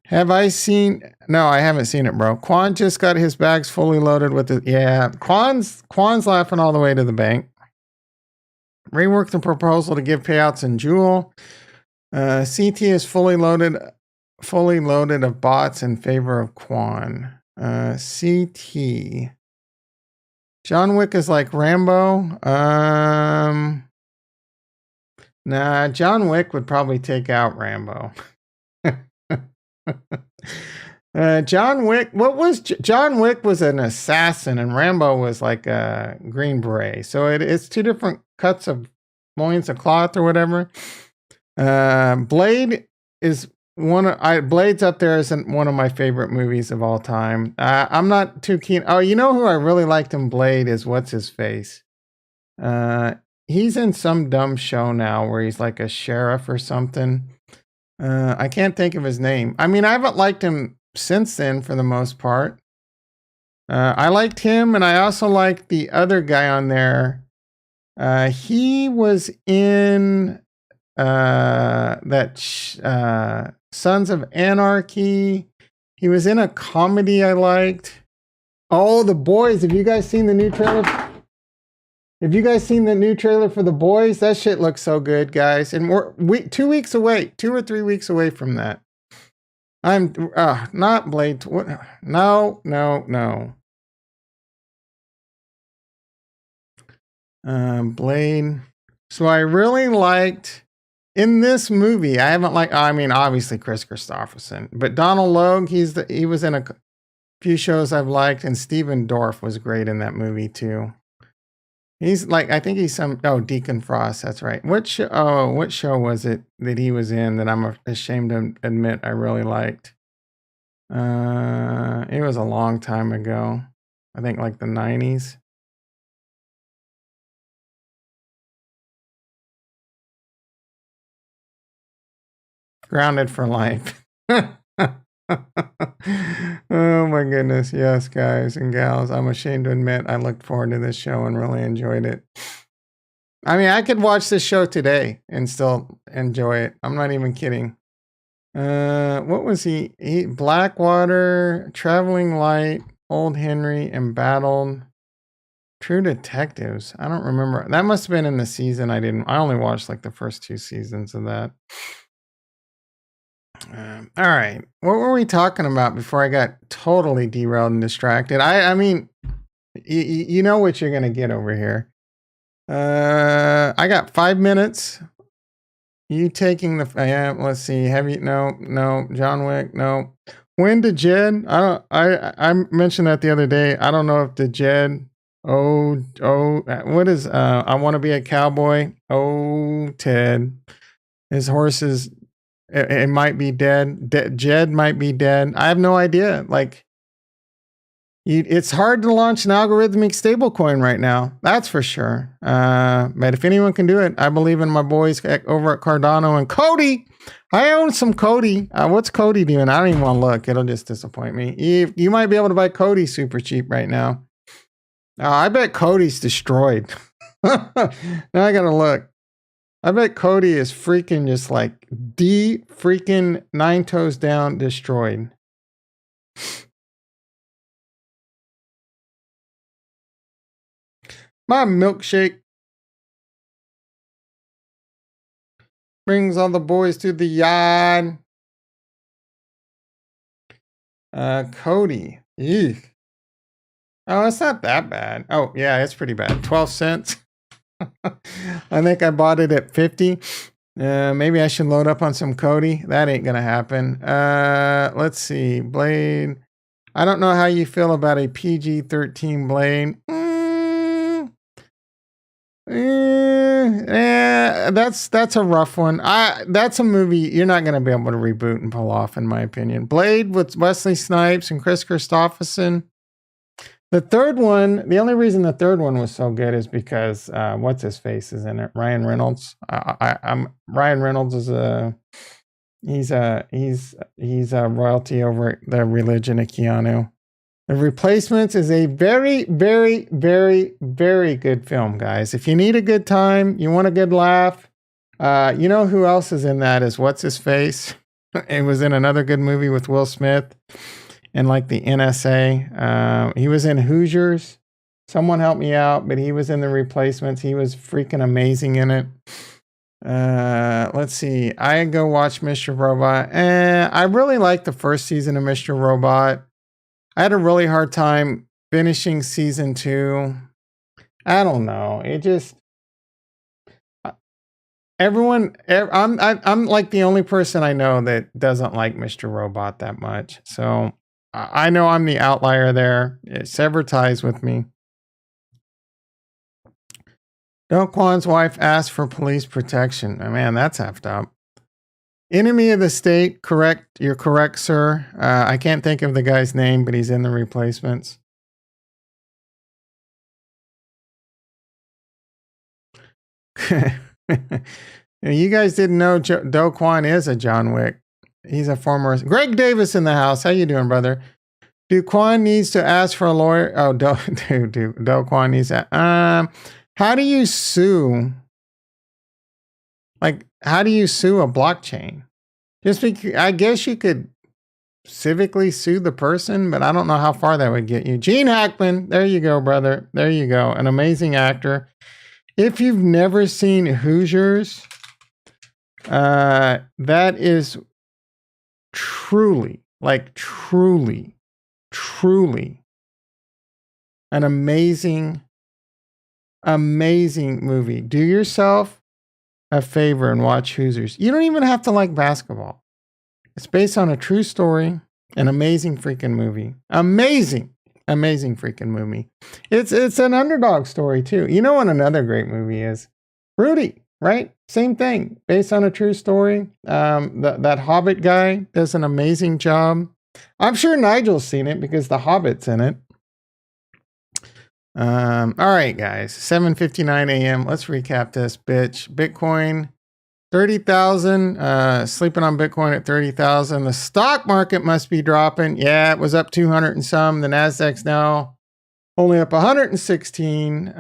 Have I seen? No, I haven't seen it, bro. Quan just got his bags fully loaded with it. Yeah, Quan's laughing all the way to the bank. Rework the proposal to give payouts in Jewel. CT is fully loaded of bots in favor of Quan. CT. John Wick is like Rambo. Nah, John Wick would probably take out Rambo. John Wick was an assassin and Rambo was like a Green Beret. So it's two different cuts of loins of cloth or whatever. Blade is Blade's up there as one of my favorite movies of all time. I'm not too keen. Oh, you know who I really liked in Blade is what's his face? He's in some dumb show now where he's like a sheriff or something. I can't think of his name. I mean, I haven't liked him since then for the most part. I liked him, and I also liked the other guy on there. He was in that Sons of Anarchy. He was in a comedy I liked. Oh, The Boys. Have you guys seen the new trailer? Have you guys seen the new trailer for The Boys? That shit looks so good, guys. And we're 2 weeks away, 2 or 3 weeks away from that. I'm not Blade. No. Blade. So I really liked in this movie. I haven't liked. I mean, obviously Chris Christopherson, but Donald Logue. He was in a few shows I've liked, and Stephen Dorff was great in that movie too. He's like, I think he's Deacon Frost. That's right. What show was it that he was in that I'm ashamed to admit I really liked? It was a long time ago. I think like the 90s. Grounded for Life. Oh my goodness. Yes, guys and gals. I'm ashamed to admit I looked forward to this show and really enjoyed it. I mean, I could watch this show today and still enjoy it. I'm not even kidding. What was he? Blackwater, Traveling Light, Old Henry, Embattled, True Detectives. I don't remember. That must have been in the season I only watched like the first 2 seasons of that. All right. What were we talking about before I got totally derailed and distracted? I mean, you know what you're going to get over here. I got 5 minutes. You taking the, let's see. Have you, no, John Wick, no. When did Jed, I mentioned that the other day. I don't know if the Jed, what is, I want to be a cowboy. Oh, Ted, his horses, it might be dead. Jed might be dead. I have no idea. Like, it's hard to launch an algorithmic stablecoin right now. That's for sure. But if anyone can do it, I believe in my boys over at Cardano and Cody. I own some Cody. What's Cody doing? I don't even want to look. It'll just disappoint me. You might be able to buy Cody super cheap right now. I bet Cody's destroyed. Now I gotta look. I bet Cody is freaking just like freaking 9 toes down destroyed. My milkshake brings all the boys to the yard. Cody. Eek. Oh, it's not that bad. Oh, yeah, it's pretty bad. 12 cents. I think I bought it at 50. Maybe I should load up on some Cody. That ain't gonna happen. Let's see. Blade. I don't know how you feel about a PG-13 Blade. That's a rough one. That's a movie you're not going to be able to reboot and pull off, in my opinion. Blade with Wesley Snipes and Chris Christopherson. The third one, the only reason the third one was so good is because what's his face is in it. Ryan Reynolds. Ryan Reynolds is he's a royalty over the religion of Keanu. The Replacements is a very, very, very, very good film, guys. If you need a good time, you want a good laugh, you know who else is in that is what's his face? It was in another good movie with Will Smith and like the NSA. He was in Hoosiers. Someone help me out, but he was in The Replacements. He was freaking amazing in it. Let's see. I go watch Mr. Robot. I really liked the first season of Mr. Robot. I had a really hard time finishing season 2. I don't know. It just I'm like the only person I know that doesn't like Mr. Robot that much. So I know I'm the outlier there. Sever ties with me. Do Kwan's wife asked for police protection. Oh, man, that's effed up. Enemy of the State, correct. You're correct, sir. I can't think of the guy's name, but he's in The Replacements. You guys didn't know Do Kwon is a John Wick. He's a former... Greg Davis in the house. How you doing, brother? Do Kwon needs to ask for a lawyer? Oh, Do Kwon needs to... how do you sue... Like, how do you sue a blockchain? Just because, I guess you could civically sue the person, but I don't know how far that would get you. Gene Hackman, there you go, brother. There you go. An amazing actor. If you've never seen Hoosiers, that is truly, like truly an amazing movie. Do yourself a favor and watch Hoosiers. You don't even have to like basketball. It's based on a true story. An amazing freaking movie. Amazing freaking movie. It's an underdog story too. You know what another great movie is? Rudy, right? Same thing. Based on a true story. That Hobbit guy does an amazing job. I'm sure Nigel's seen it because the Hobbit's in it. All right, guys. 7:59 a.m. Let's recap this, bitch. Bitcoin, 30,000. Sleeping on Bitcoin at 30,000. The stock market must be dropping. Yeah, it was up 200 and some. The Nasdaq's now only up 116.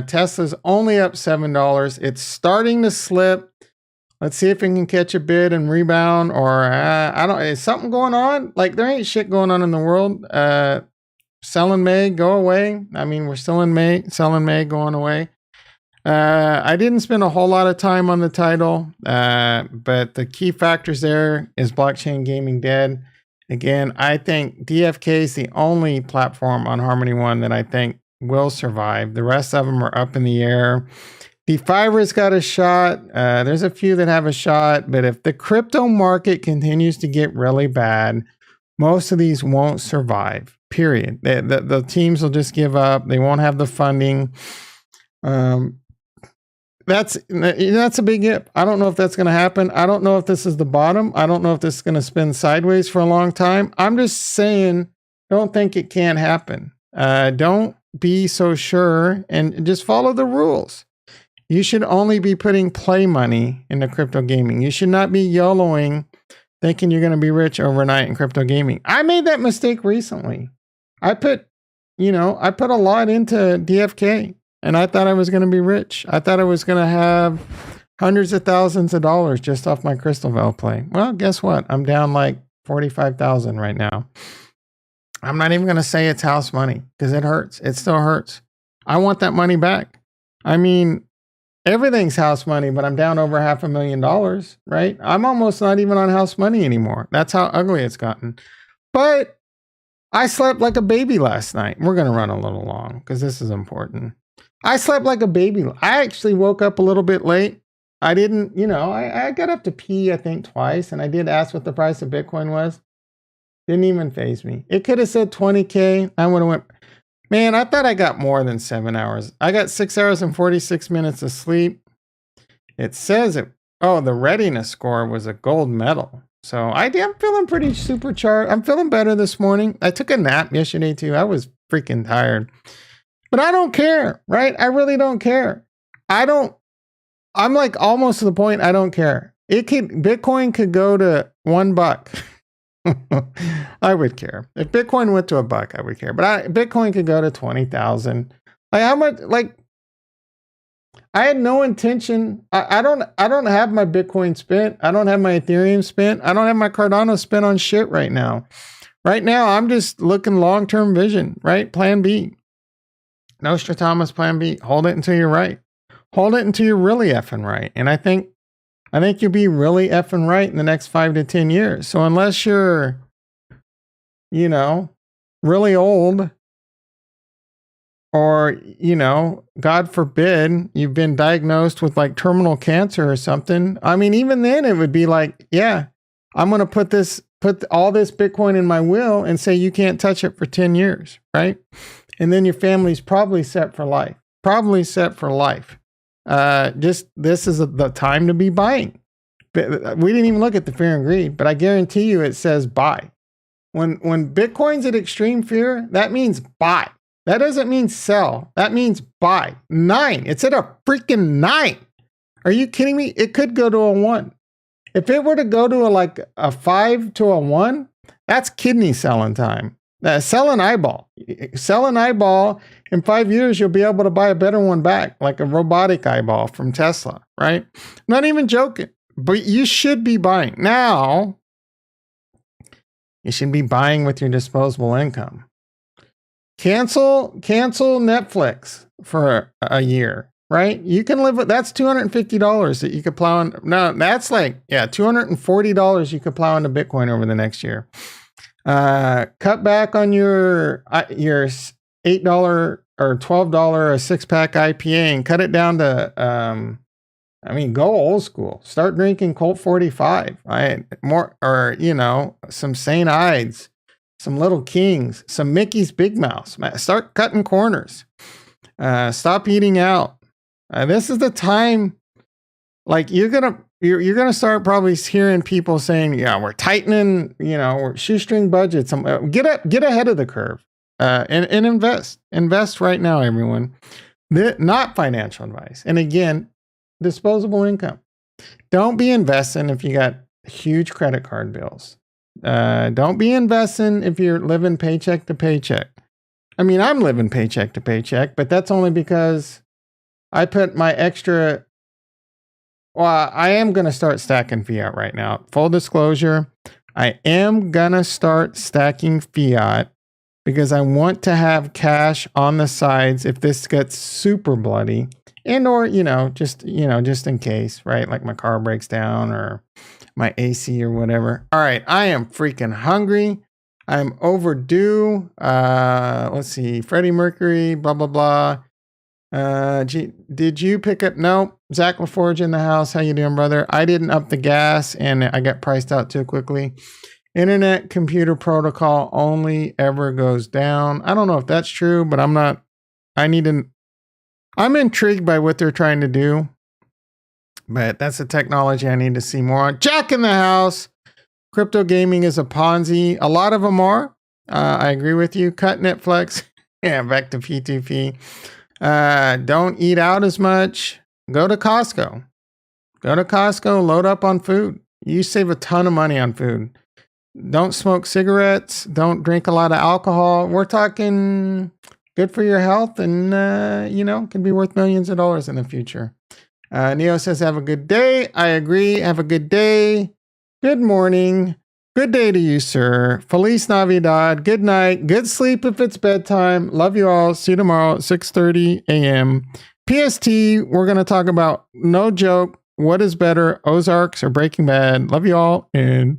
Tesla's only up $7. It's starting to slip. Let's see if it can catch a bid and rebound, or I don't. Is something going on? Like there ain't shit going on in the world. Sell in May, go away. I mean, we're still in May. Sell in May, going away. I didn't spend a whole lot of time on the title, but the key factors there is blockchain gaming dead. Again, I think DFK is the only platform on Harmony One that I think will survive. The rest of them are up in the air. Defiver's got a shot. There's a few that have a shot, but if the crypto market continues to get really bad, most of these won't survive. Period. The teams will just give up. They won't have the funding. That's a big if. I don't know if that's going to happen. I don't know if this is the bottom. I don't know if this is going to spin sideways for a long time. I'm just saying, don't think it can't happen. Don't be so sure and just follow the rules. You should only be putting play money into crypto gaming. You should not be YOLOing thinking you're going to be rich overnight in crypto gaming. I made that mistake recently. I put a lot into DFK and I thought I was going to be rich. I thought I was going to have hundreds of thousands of dollars just off my Crystal Veil play. Well, guess what? I'm down like 45,000 right now. I'm not even going to say it's house money because it hurts. It still hurts. I want that money back. I mean, everything's house money, but I'm down over $500,000, right? I'm almost not even on house money anymore. That's how ugly it's gotten. But I slept like a baby last night. We're going to run a little long because this is important. I slept like a baby. I actually woke up a little bit late. I didn't, I got up to pee, I think, twice. And I did ask what the price of Bitcoin was. Didn't even faze me. It could have said 20K. I would have went, man, I thought I got more than 7 hours. I got 6 hours and 46 minutes of sleep. It says the readiness score was a gold medal. So I'm feeling pretty supercharged. I'm feeling better this morning. I took a nap yesterday too. I was freaking tired. But I don't care, right? I really don't care. I'm like almost to the point I don't care. Bitcoin could go to $1. I would care. If Bitcoin went to $1, I would care. But Bitcoin could go to 20,000. Like how much? Like I had no intention. I don't have my Bitcoin spent. I don't have my Ethereum spent. I don't have my Cardano spent on shit right now. Right now, I'm just looking long-term vision, right? Plan B. Nostradamus plan B. Hold it until you're right. Hold it until you're really effing right. And I think you'll be really effing right in the next 5 to 10 years. So unless you're, really old, or, God forbid, you've been diagnosed with like terminal cancer or something. I mean, even then it would be like, yeah, I'm going to put all this Bitcoin in my will and say you can't touch it for 10 years, right? And then your family's probably set for life. Just this is the time to be buying. But we didn't even look at the fear and greed, but I guarantee you it says buy. When Bitcoin's at extreme fear, that means buy. That doesn't mean sell. That means buy. 9. It's at a freaking 9. Are you kidding me? It could go to a 1. If it were to go to a 5 to a 1, that's kidney selling time. Sell an eyeball. Sell an eyeball. In 5 years, you'll be able to buy a better one back, like a robotic eyeball from Tesla, right? Not even joking. but you should be buying now. You should be buying with your disposable income. Cancel Netflix for a year, right? You can live with that's $250 that you could plow in. No, that's like, yeah, $240 you could plow into Bitcoin over the next year. Cut back on your $8 or $12 a six pack IPA and cut it down to, go old school. Start drinking Colt 45, some St. Ides, some Little Kings, some Mickey's Big Mouths. Start cutting corners. Stop eating out. This is the time. Like you're gonna start probably hearing people saying, "Yeah, we're tightening. We're shoestring budgets. Get ahead of the curve, and invest. Invest right now, everyone. Not financial advice. And again, disposable income. Don't be investing if you got huge credit card bills. Don't be investing if you're living paycheck to paycheck. I mean, I'm living paycheck to paycheck, but that's only because I put my extra. Well, I am going to start stacking fiat right now. Full disclosure, I am going to start stacking fiat because I want to have cash on the sides if this gets super bloody and or, just in case, right? Like my car breaks down or my AC or whatever. All right. I am freaking hungry. I'm overdue. Let's see. Freddie Mercury, blah, blah, blah. Did you pick up? No, Zach LaForge in the house. How you doing, brother? I didn't up the gas and I got priced out too quickly. Internet computer protocol only ever goes down. I don't know if that's true, but I'm intrigued by what they're trying to do, but that's a technology I need to see more on. Jack in the house. Crypto gaming is a Ponzi. A lot of them are. I agree with you. Cut Netflix. Yeah, back to P2P. Don't eat out as much. Go to Costco. Load up on food. You save a ton of money on food. Don't smoke cigarettes. Don't drink a lot of alcohol. We're talking good for your health and, can be worth millions of dollars in the future. Neo says, have a good day. I agree. Have a good day. Good morning. Good day to you, sir. Feliz Navidad. Good night. Good sleep if it's bedtime. Love you all. See you tomorrow at 6:30 a.m. PST, we're going to talk about, no joke, what is better, Ozarks or Breaking Bad? Love you all and